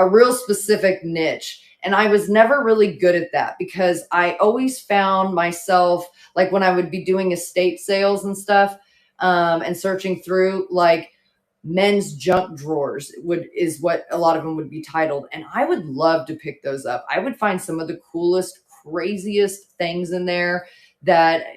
real specific niche. And I was never really good at that because I always found myself, like when I would be doing estate sales and stuff, and searching through, like, men's junk drawers is what a lot of them would be titled. And I would love to pick those up. I would find some of the coolest, craziest things in there that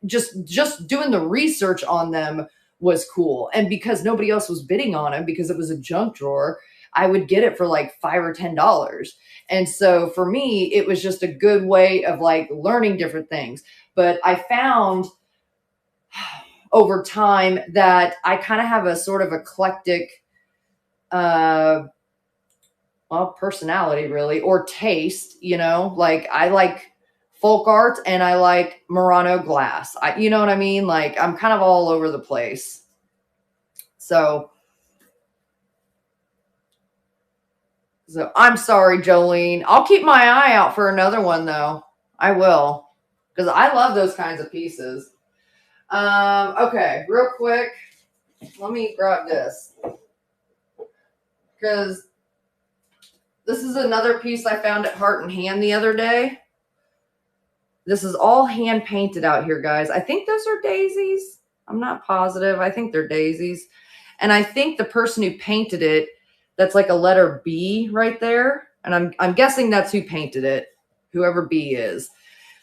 just doing the research on them was cool. And because nobody else was bidding on them, because it was a junk drawer, I would get it for like $5 or $10. And so for me, it was just a good way of like learning different things. But I found over time that I kind of have a sort of eclectic, personality really, or taste, like I like folk art and I like Murano glass. You know what I mean? Like I'm kind of all over the place. So I'm sorry, Jolene. I'll keep my eye out for another one though. I will, because I love those kinds of pieces. Okay, real quick, let me grab this because this is another piece I found at Heart and Hand the other day. This is all hand painted out here, guys. I think those are daisies. I'm not positive. I think they're daisies. And I think the person who painted it, that's like a letter B right there. And I'm guessing that's who painted it, whoever B is.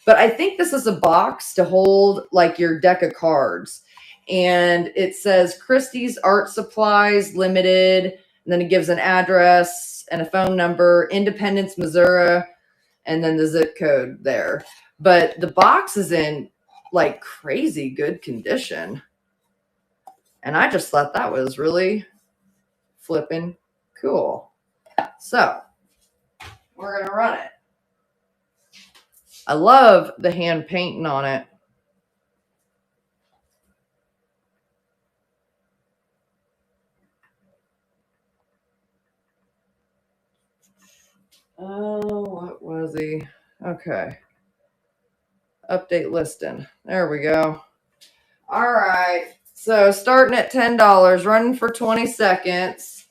But I think this is a box to hold like your deck of cards. And it says Christie's Art Supplies Limited. And then it gives an address and a phone number, Independence, Missouri, and then the zip code there. But the box is in like crazy good condition. And I just thought that was really flipping cool. So we're going to run it. I love the hand painting on it. Oh, what was he? Okay. Update listing. There we go. All right. So starting at $10, running for 20 seconds.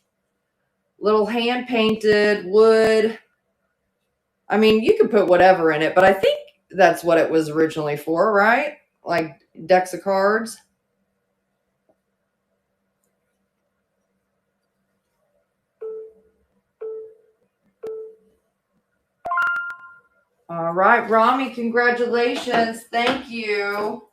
Little hand painted wood. I mean, you could put whatever in it, but I think that's what it was originally for, right? Like decks of cards. All right, Rami, congratulations. Thank you.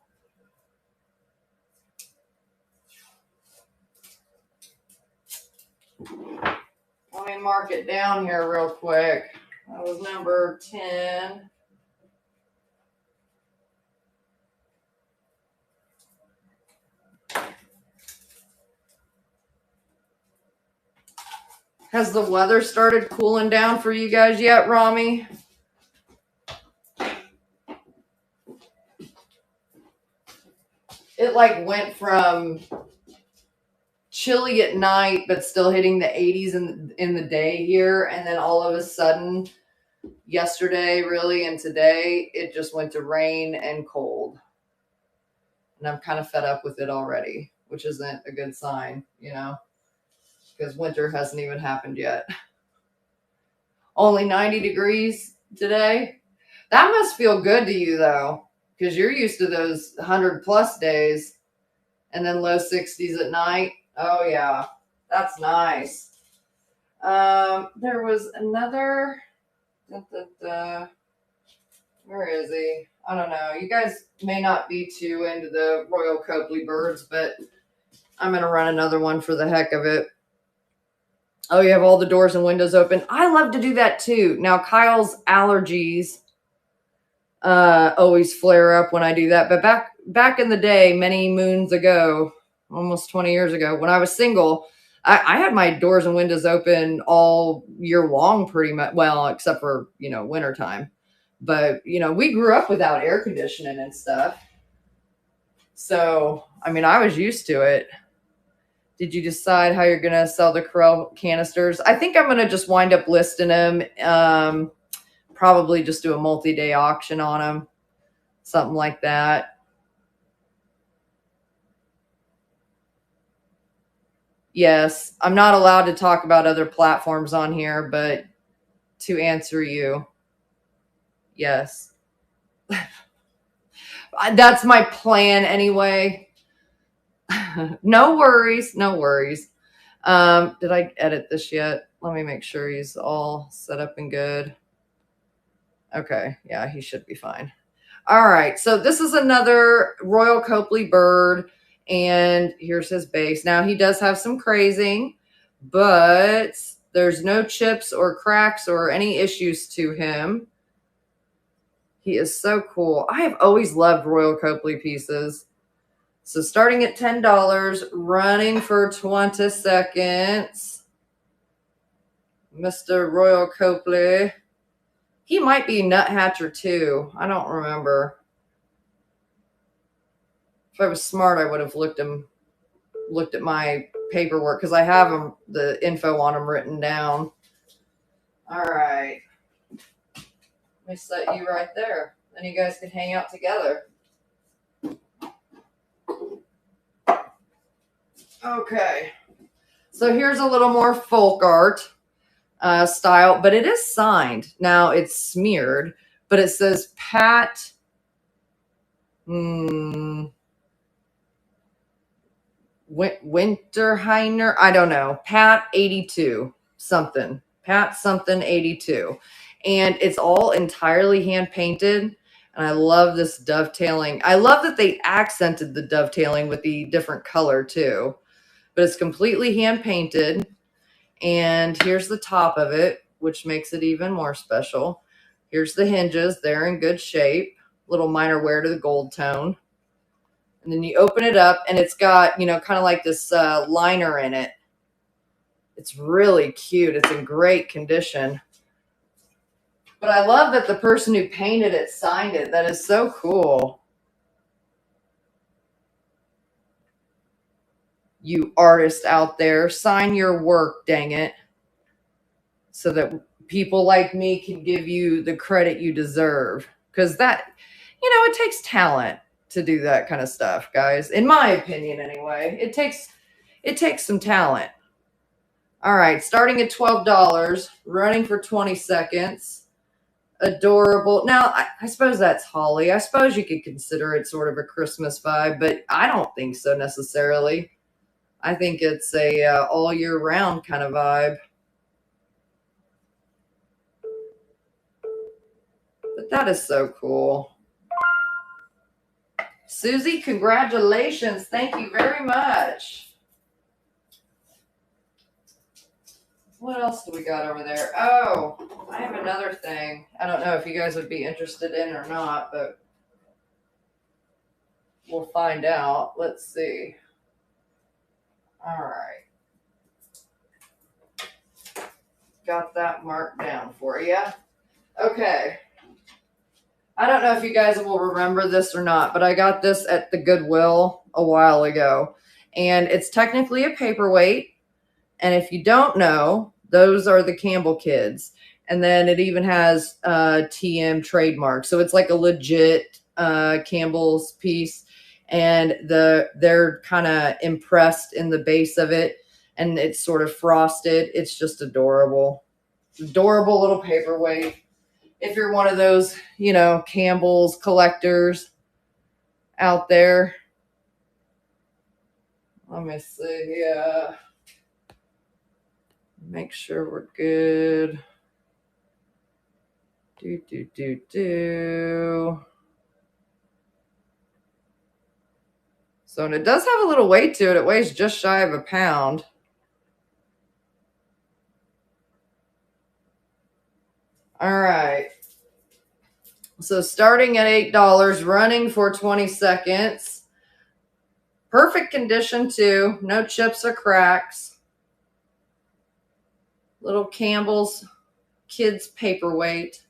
Let me mark it down here real quick. That was number 10. Has the weather started cooling down for you guys yet, Rami? It like went from chilly at night, but still hitting the 80s in the day here. And then all of a sudden, yesterday really, and today, it just went to rain and cold. And I'm kind of fed up with it already, which isn't a good sign, because winter hasn't even happened yet. Only 90 degrees today. That must feel good to you though, because you're used to those 100+ days and then low 60s at night. Oh yeah, that's nice. There was another, where is he? I don't know. You guys may not be too into the Royal Copley birds, but I'm going to run another one for the heck of it. Oh, you have all the doors and windows open. I love to do that too. Now, Kyle's allergies always flare up when I do that. But back in the day, many moons ago, almost 20 years ago, when I was single, I had my doors and windows open all year long, pretty much. Well, except for, wintertime. But, we grew up without air conditioning and stuff. So, I mean, I was used to it. Did you decide how you're going to sell the Corel canisters? I think I'm going to just wind up listing them. Probably just do a multi-day auction on them. Something like that. Yes, I'm not allowed to talk about other platforms on here, but to answer you, yes. That's my plan anyway. No worries. No worries. Did I edit this yet? Let me make sure he's all set up and good. Okay. Yeah, he should be fine. All right. So this is another Royal Copley bird. And here's his base. Now he does have some crazing, but there's no chips or cracks or any issues to him. He is so cool. I have always loved Royal Copley pieces. So starting at $10, running for 20 seconds. Mr. Royal Copley. He might be Nuthatcher too. I don't remember. If I was smart, I would have looked at my paperwork because I have the info on them written down. All right. Let me set you right there. Then you guys can hang out together. Okay. So here's a little more folk art style, but it is signed. Now it's smeared, but it says Pat. Winterheiner. I don't know. Pat 82 something. Pat something 82. And it's all entirely hand painted. And I love this dovetailing. I love that they accented the dovetailing with the different color too. But it's completely hand painted. And here's the top of it, which makes it even more special. Here's the hinges. They're in good shape. Little minor wear to the gold tone. And then you open it up and it's got, kind of like this liner in it. It's really cute. It's in great condition. But I love that the person who painted it signed it. That is so cool. You artist out there, sign your work, dang it. So that people like me can give you the credit you deserve. Because that, it takes talent to do that kind of stuff, guys. In my opinion, anyway. It takes some talent. All right, starting at $12, running for 20 seconds. Adorable. Now, I suppose that's holly. I suppose you could consider it sort of a Christmas vibe, but I don't think so necessarily. I think it's a all year round kind of vibe. But that is so cool. Susie, congratulations. Thank you very much. What else do we got over there? Oh, I have another thing. I don't know if you guys would be interested in or not, but we'll find out. Let's see. All right. Got that marked down for you. Okay. I don't know if you guys will remember this or not, but I got this at the Goodwill a while ago. And it's technically a paperweight. And if you don't know, those are the Campbell kids. And then it even has TM trademark. So it's like a legit Campbell's piece. And they're kind of impressed in the base of it. And it's sort of frosted. It's just adorable. Adorable little paperweight. If you're one of those, Campbell's collectors out there. Let me see. Make sure we're good. So So, and it does have a little weight to it. It weighs just shy of a pound. All right. So starting at $8, running for 20 seconds. Perfect condition too. No chips or cracks. Little Campbell's Kids Paperweight.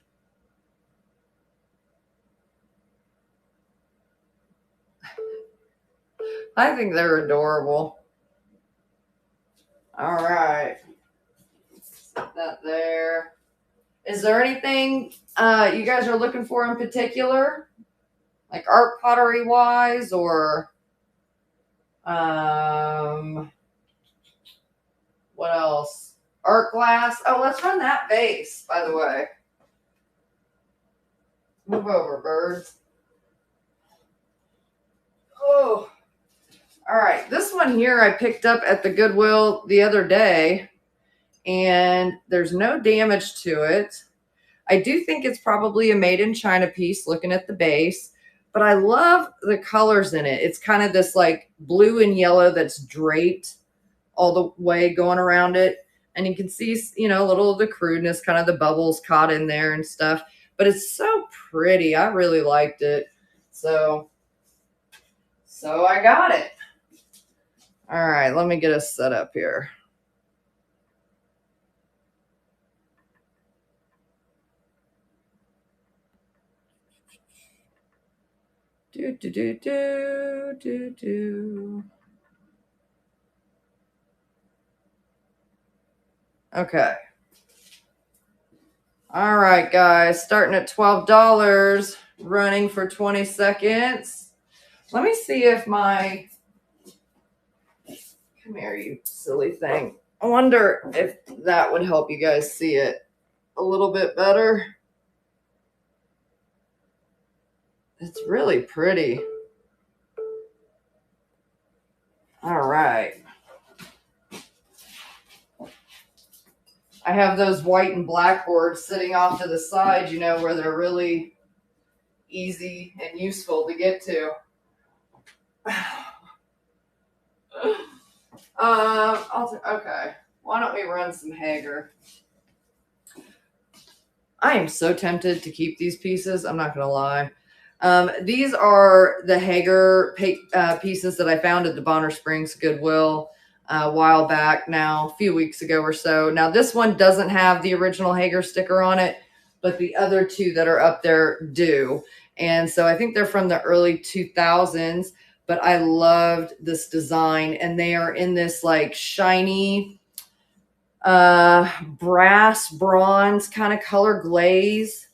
I think they're adorable. All right. Set that there. Is there anything you guys are looking for in particular? Like art pottery wise, or what else? Art glass. Oh, let's run that vase, by the way. Move over, birds. Oh. All right. This one here I picked up at the Goodwill the other day, and there's no damage to it. I do think it's probably a made in China piece looking at the base, but I love the colors in it. It's kind of this like blue and yellow that's draped all the way going around it. And you can see, you know, a little of the crudeness, kind of the bubbles caught in there and stuff, but it's so pretty. I really liked it. So I got it. All right, let me get us set up here. Okay. All right, guys, starting at $12, running for 20 seconds. Let me see if my, come here, you silly thing. I wonder if that would help you guys see it a little bit better. It's really pretty. All right. I have those white and black boards sitting off to the side, you know, where they're really easy and useful to get to. Okay. Why don't we run some Hager? I am so tempted to keep these pieces. I'm not going to lie. These are the Hager pieces that I found at the Bonner Springs Goodwill a while back now, a few weeks ago or so. Now, this one doesn't have the original Hager sticker on it, but the other two that are up there do. And so I think they're from the early 2000s, but I loved this design. And they are in this like shiny brass bronze kind of color glaze.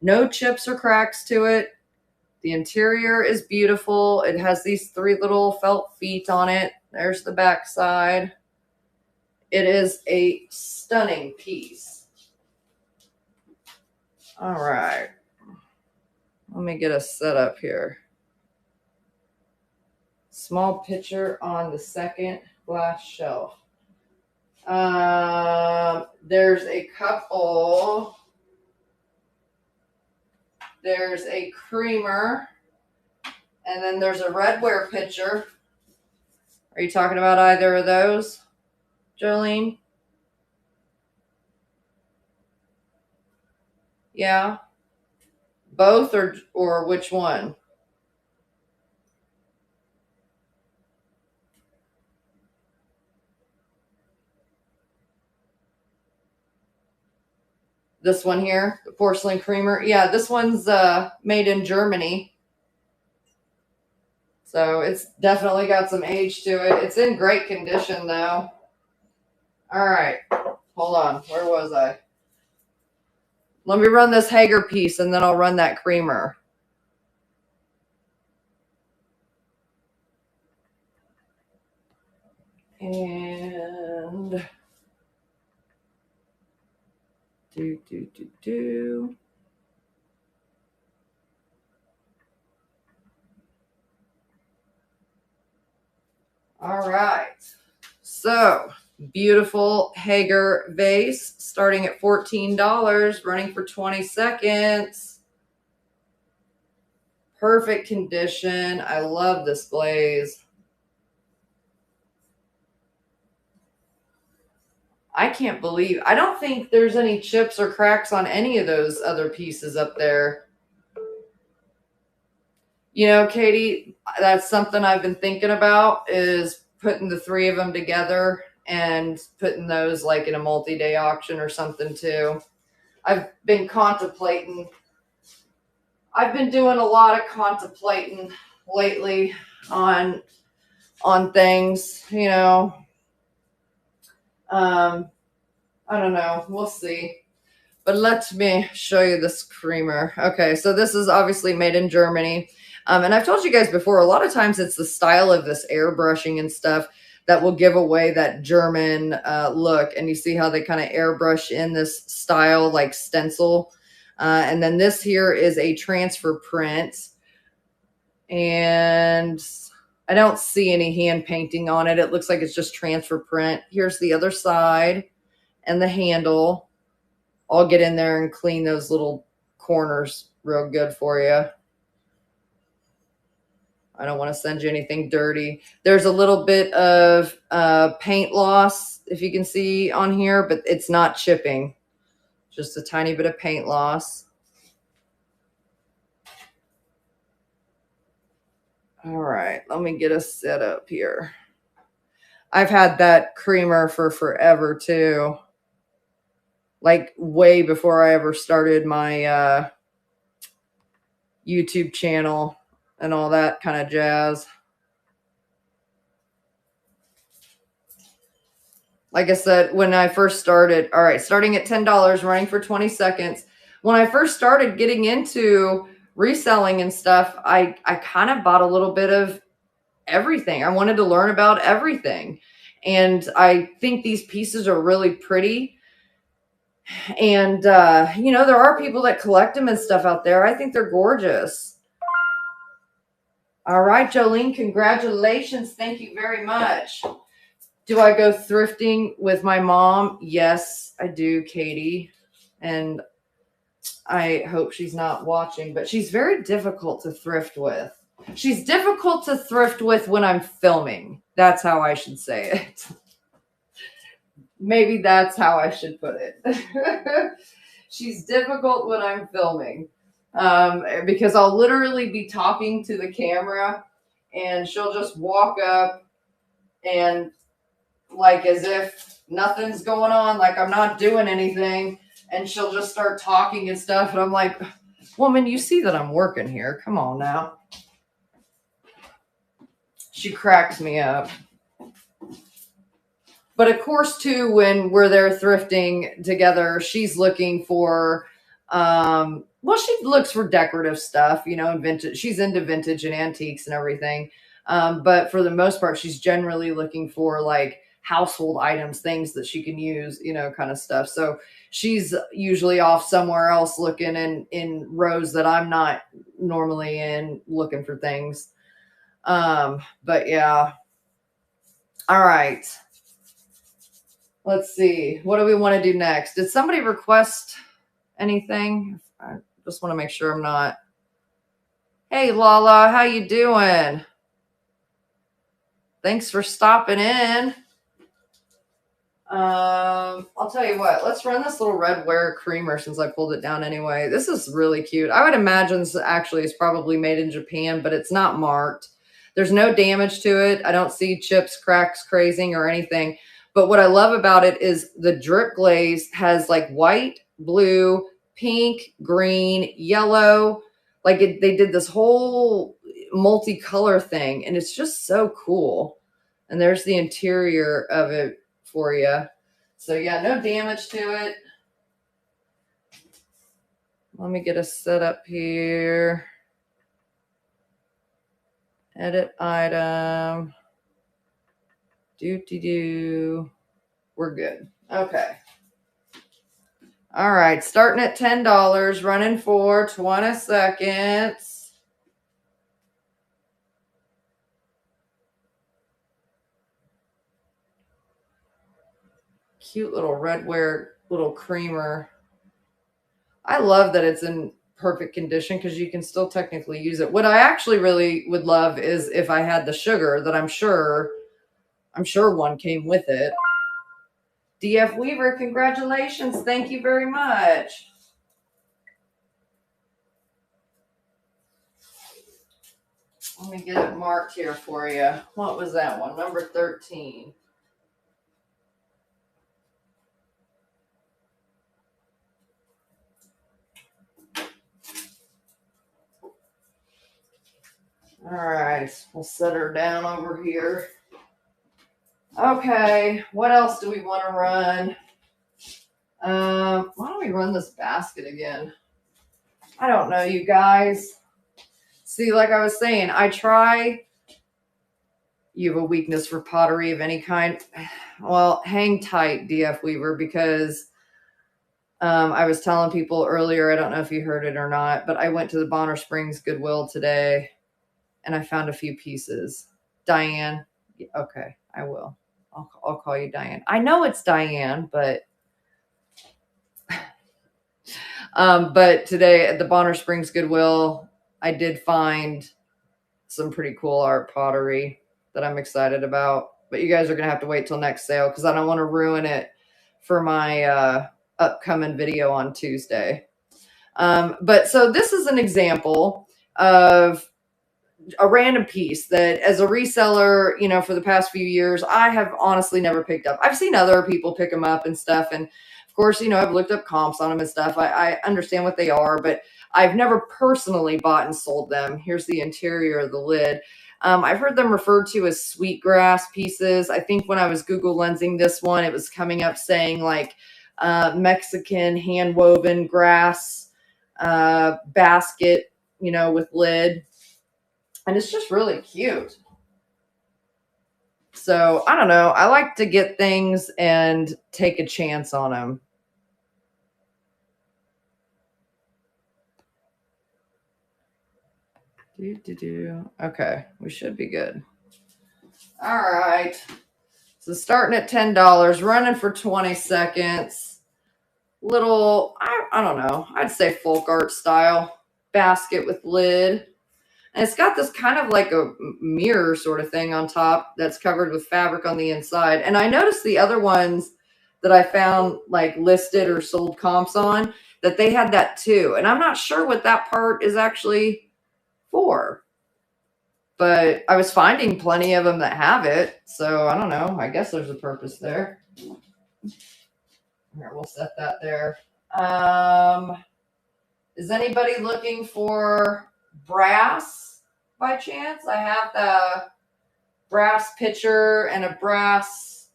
No chips or cracks to it. The interior is beautiful. It has these 3 little felt feet on it. There's the back side. It is a stunning piece. All right. Let me get us set up here. Small picture on the second glass shelf. There's a couple. There's a creamer. And then there's a redware pitcher. Are you talking about either of those, Jolene? Yeah. Both or which one? This one here, the porcelain creamer. Yeah, this one's made in Germany. So it's definitely got some age to it. It's in great condition though. All right, hold on. Where was I? Let me run this Hager piece and then I'll run that creamer. And All right. So, beautiful Hager vase starting at $14, running for 20 seconds. Perfect condition. I love this glaze. I can't believe, I don't think there's any chips or cracks on any of those other pieces up there. You know, Katie, that's something I've been thinking about, is putting the three of them together and putting those like in a multi-day auction or something too. I've been contemplating. I've been doing a lot of contemplating lately on things, you know. I don't know. We'll see. But let me show you this creamer. Okay, so this is obviously made in Germany. And I've told you guys before, a lot of times it's the style of this airbrushing and stuff that will give away that German look. And you see how they kind of airbrush in this style like stencil. And then this here is a transfer print. And I don't see any hand painting on it. It looks like it's just transfer print. Here's the other side and the handle. I'll get in there and clean those little corners real good for you. I don't want to send you anything dirty. There's a little bit of paint loss, if you can see on here, but it's not chipping. Just a tiny bit of paint loss. All right, let me get us set up here. I've had that creamer for forever too. Like way before I ever started my YouTube channel and all that kind of jazz. Like I said, when I first started, all right, starting at $10, running for 20 seconds. When I first started getting into reselling and stuff, I kind of bought a little bit of everything. I wanted to learn about everything. And I think these pieces are really pretty. And, you know, there are people that collect them and stuff out there. I think they're gorgeous. All right, Jolene, congratulations. Thank you very much. Do I go thrifting with my mom? Yes, I do, Katie. And I hope she's not watching, but she's very difficult to thrift with. She's difficult to thrift with when I'm filming. That's how I should say it. Maybe that's how I should put it. She's difficult when I'm filming because I'll literally be talking to the camera and she'll just walk up and like as if nothing's going on, like I'm not doing anything, and she'll just start talking and stuff, and I'm like, woman, you see that I'm working here. Come on now. She cracks me up. But of course, too, when we're there thrifting together, she's looking for, well, she looks for decorative stuff, you know, and vintage. She's into vintage and antiques and everything. But for the most part, she's generally looking for like household items, things that she can use, you know, kind of stuff. So she's usually off somewhere else looking in rows that I'm not normally in, looking for things. But yeah. All right. Let's see. What do we want to do next? Did somebody request anything? I just want to make sure I'm not. Hey, Lala, how you doing? Thanks for stopping in. I'll tell you what. Let's run this little red wear creamer since I pulled it down anyway. This is really cute. I would imagine this actually is probably made in Japan, but it's not marked. There's no damage to it. I don't see chips, cracks, crazing, or anything. But what I love about it is the drip glaze has like white, blue, pink, green, yellow. Like they did this whole multicolor thing, and it's just so cool. And there's the interior of it for you. So yeah, no damage to it. Let me get us set up here. Edit item. We're good. Okay. All right. Starting at $10, running for 20 seconds. Cute little red wear, little creamer. I love that it's in perfect condition because you can still technically use it. What I actually really would love is if I had the sugar that I'm sure one came with it. DF Weaver, congratulations. Thank you very much. Let me get it marked here for you. What was that one? Number 13. All right, we'll set her down over here. Okay, what else do we want to run? Why don't we run this basket again? I don't know, you guys. See, like I was saying, I try. You have a weakness for pottery of any kind. Well, hang tight, DF Weaver, because I was telling people earlier, I don't know if you heard it or not, but I went to the Bonner Springs Goodwill today and I found a few pieces. Diane, okay, I will. I'll call you Diane. I know it's Diane, but today at the Bonner Springs Goodwill, I did find some pretty cool art pottery that I'm excited about. But you guys are going to have to wait till next sale because I don't want to ruin it for my upcoming video on Tuesday. But so this is an example of a random piece that as a reseller, you know, for the past few years, I have honestly never picked up. I've seen other people pick them up and stuff. And of course, you know, I've looked up comps on them and stuff. I understand what they are, but I've never personally bought and sold them. Here's the interior of the lid. I've heard them referred to as sweetgrass pieces. I think when I was Google lensing this one, it was coming up saying like Mexican hand woven grass basket, you know, with lid. And it's just really cute. So I don't know. I like to get things and take a chance on them. Okay, we should be good. All right. So starting at $10, running for 20 seconds. Little, I don't know. I'd say folk art style basket with lid. And it's got this kind of like a mirror sort of thing on top that's covered with fabric on the inside. And I noticed the other ones that I found like listed or sold comps on that they had that too. And I'm not sure what that part is actually for. But I was finding plenty of them that have it. So I don't know. I guess there's a purpose there. Here, we'll set that there. Is anybody looking for brass by chance? I have the brass pitcher and a brass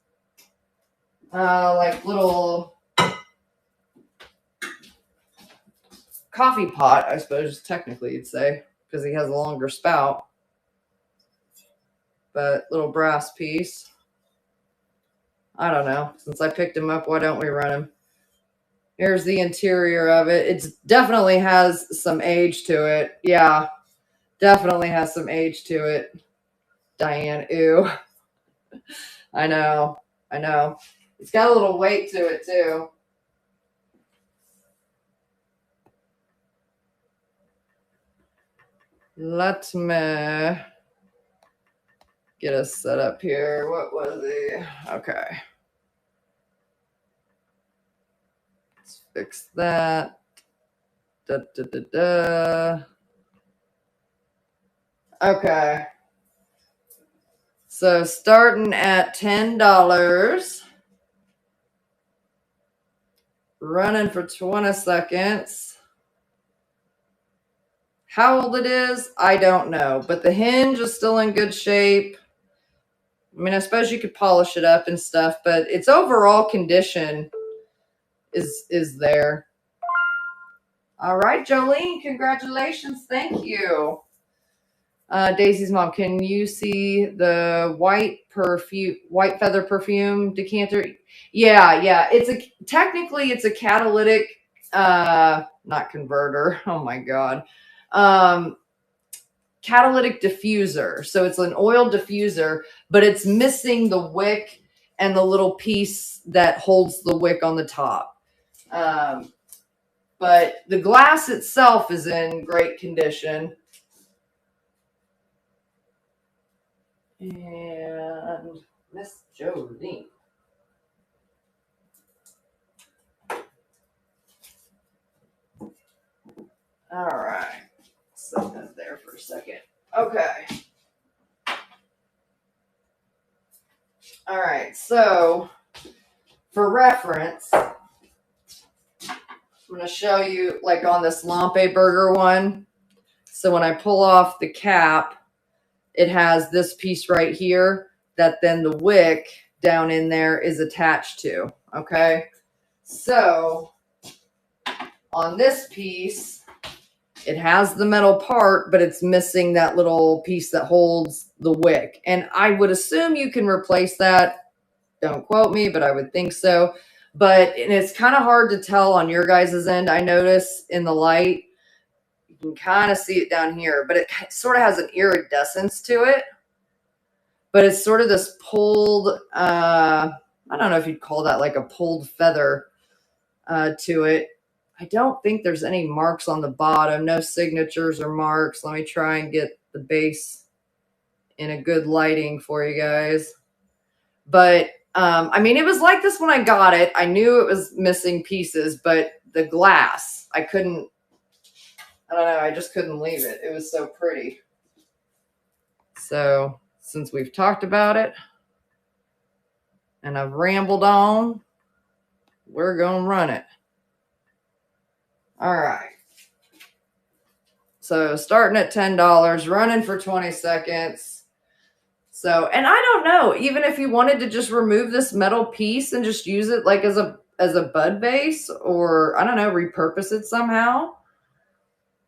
like little coffee pot, I suppose technically you'd say, because he has a longer spout. But little brass piece. I don't know. Since I picked him up, why don't we run him? Here's the interior of it. It definitely has some age to it. Yeah, definitely has some age to it. Diane, ew. I know. It's got a little weight to it too. Let me get us set up here. What was it? Okay. Let's fix that. Okay. So starting at $10, running for 20 seconds. How old it is, I don't know, but the hinge is still in good shape. I mean, I suppose you could polish it up and stuff, but its overall condition is there. All right, Jolene, congratulations. Thank you. Daisy's mom, can you see the white feather perfume decanter? Yeah. Technically it's a catalytic, not converter. Oh my God. Catalytic diffuser. So it's an oil diffuser, but it's missing the wick and the little piece that holds the wick on the top. But the glass itself is in great condition. And Miss Jolene. All right. Set that there for a second. Okay. All right. So for reference, I'm going to show you like on this Lampe burger one. So when I pull off the cap, it has this piece right here that then the wick down in there is attached to. Okay. So on this piece, it has the metal part, but it's missing that little piece that holds the wick. And I would assume you can replace that. Don't quote me, but I would think so. But it's kind of hard to tell on your guys' end. I notice in the light, you can kind of see it down here, but it sort of has an iridescence to it. But it's sort of this pulled, I don't know if you'd call that like a pulled feather to it. I don't think there's any marks on the bottom, no signatures or marks. Let me try and get the base in a good lighting for you guys. But I mean, it was like this when I got it. I knew it was missing pieces, but the glass, I don't know, I just couldn't leave it. It was so pretty. So since we've talked about it and I've rambled on, we're going to run it. All right. So starting at $10, running for 20 seconds. So, and I don't know, even if you wanted to just remove this metal piece and just use it like as a bud base, or I don't know, repurpose it somehow.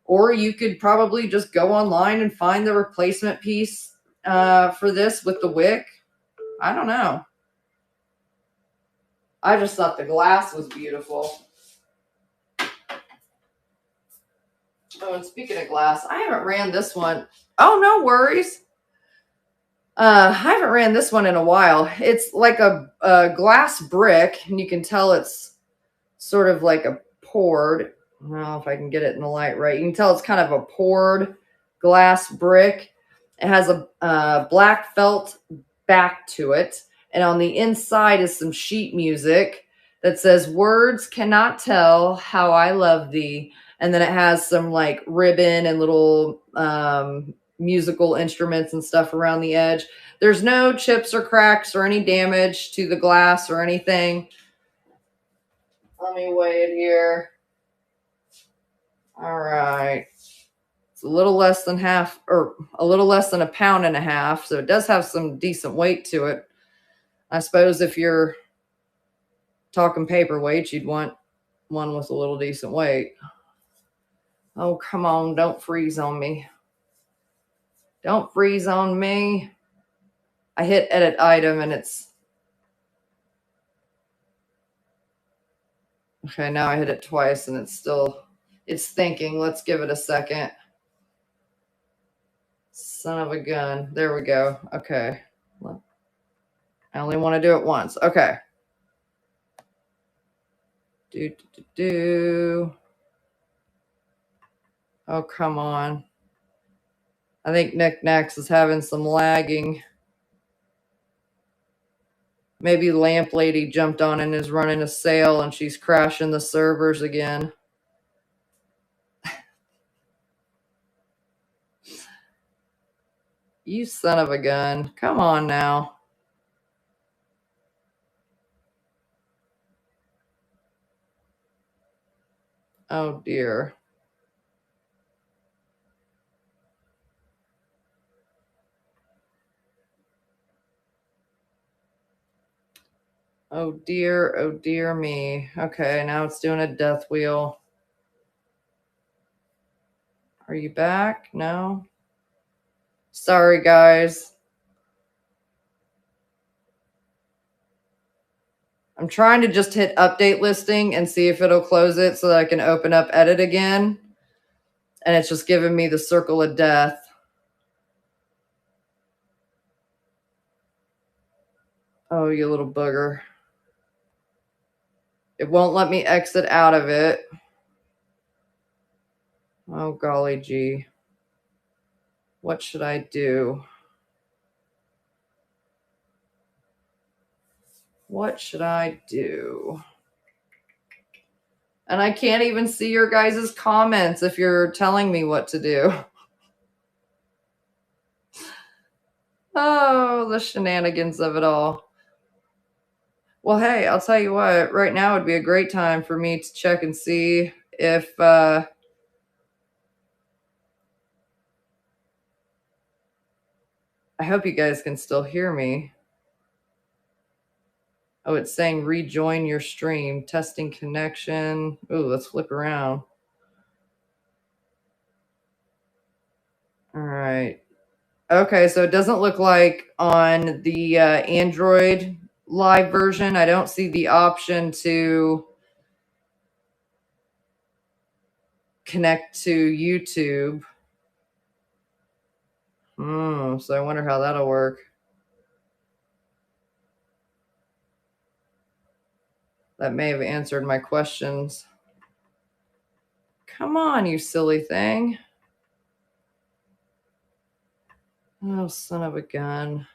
Or you could probably just go online and find the replacement piece for this with the wick. I don't know. I just thought the glass was beautiful. Oh, and speaking of glass, I haven't ran this one. Oh, no worries. I haven't ran this one in a while. It's like a glass brick, and you can tell it's sort of like a poured. I don't know if I can get it in the light right. You can tell it's kind of a poured glass brick. It has a black felt back to it. And on the inside is some sheet music that says, "Words cannot tell how I love thee." And then it has some like ribbon and little musical instruments and stuff around the edge. There's no chips or cracks or any damage to the glass or anything. Let me weigh it here. All right. It's a little less than half, or a little less than 1.5 pounds. So it does have some decent weight to it. I suppose if you're talking paperweight, you'd want one with a little decent weight. Oh, come on. Don't freeze on me. Don't freeze on me. I hit edit item and it's... Okay, now I hit it twice and it's thinking. Let's give it a second. Son of a gun. There we go. Okay. I only want to do it once. Okay. Oh, come on. I think Niknax is having some lagging. Maybe Lamp Lady jumped on and is running a sale and she's crashing the servers again. You son of a gun. Come on now. Oh, dear. Oh, dear me. Okay, now it's doing a death wheel. Are you back? No? Sorry, guys. I'm trying to just hit update listing and see if it'll close it so that I can open up edit again. And it's just giving me the circle of death. Oh, you little booger. It won't let me exit out of it. Oh, golly gee. What should I do? What should I do? And I can't even see your guys' comments if you're telling me what to do. Oh, the shenanigans of it all. Well, hey, I'll tell you what, right now would be a great time for me to check and see if I hope you guys can still hear me. Oh, it's saying rejoin your stream, testing connection. Ooh, let's flip around. All right. Okay, so it doesn't look like on the Android live version, I don't see the option to connect to YouTube. So I wonder how that'll work. That may have answered my questions. Come on, you silly thing. Oh, son of a gun.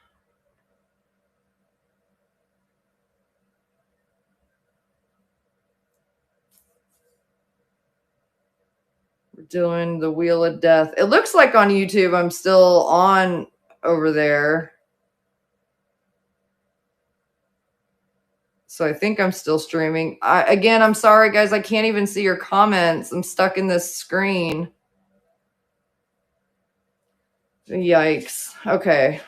We're doing the Wheel of Death. It looks like on YouTube I'm still on over there. So I think I'm still streaming. Again, I'm sorry, guys. I can't even see your comments. I'm stuck in this screen. Yikes. Okay.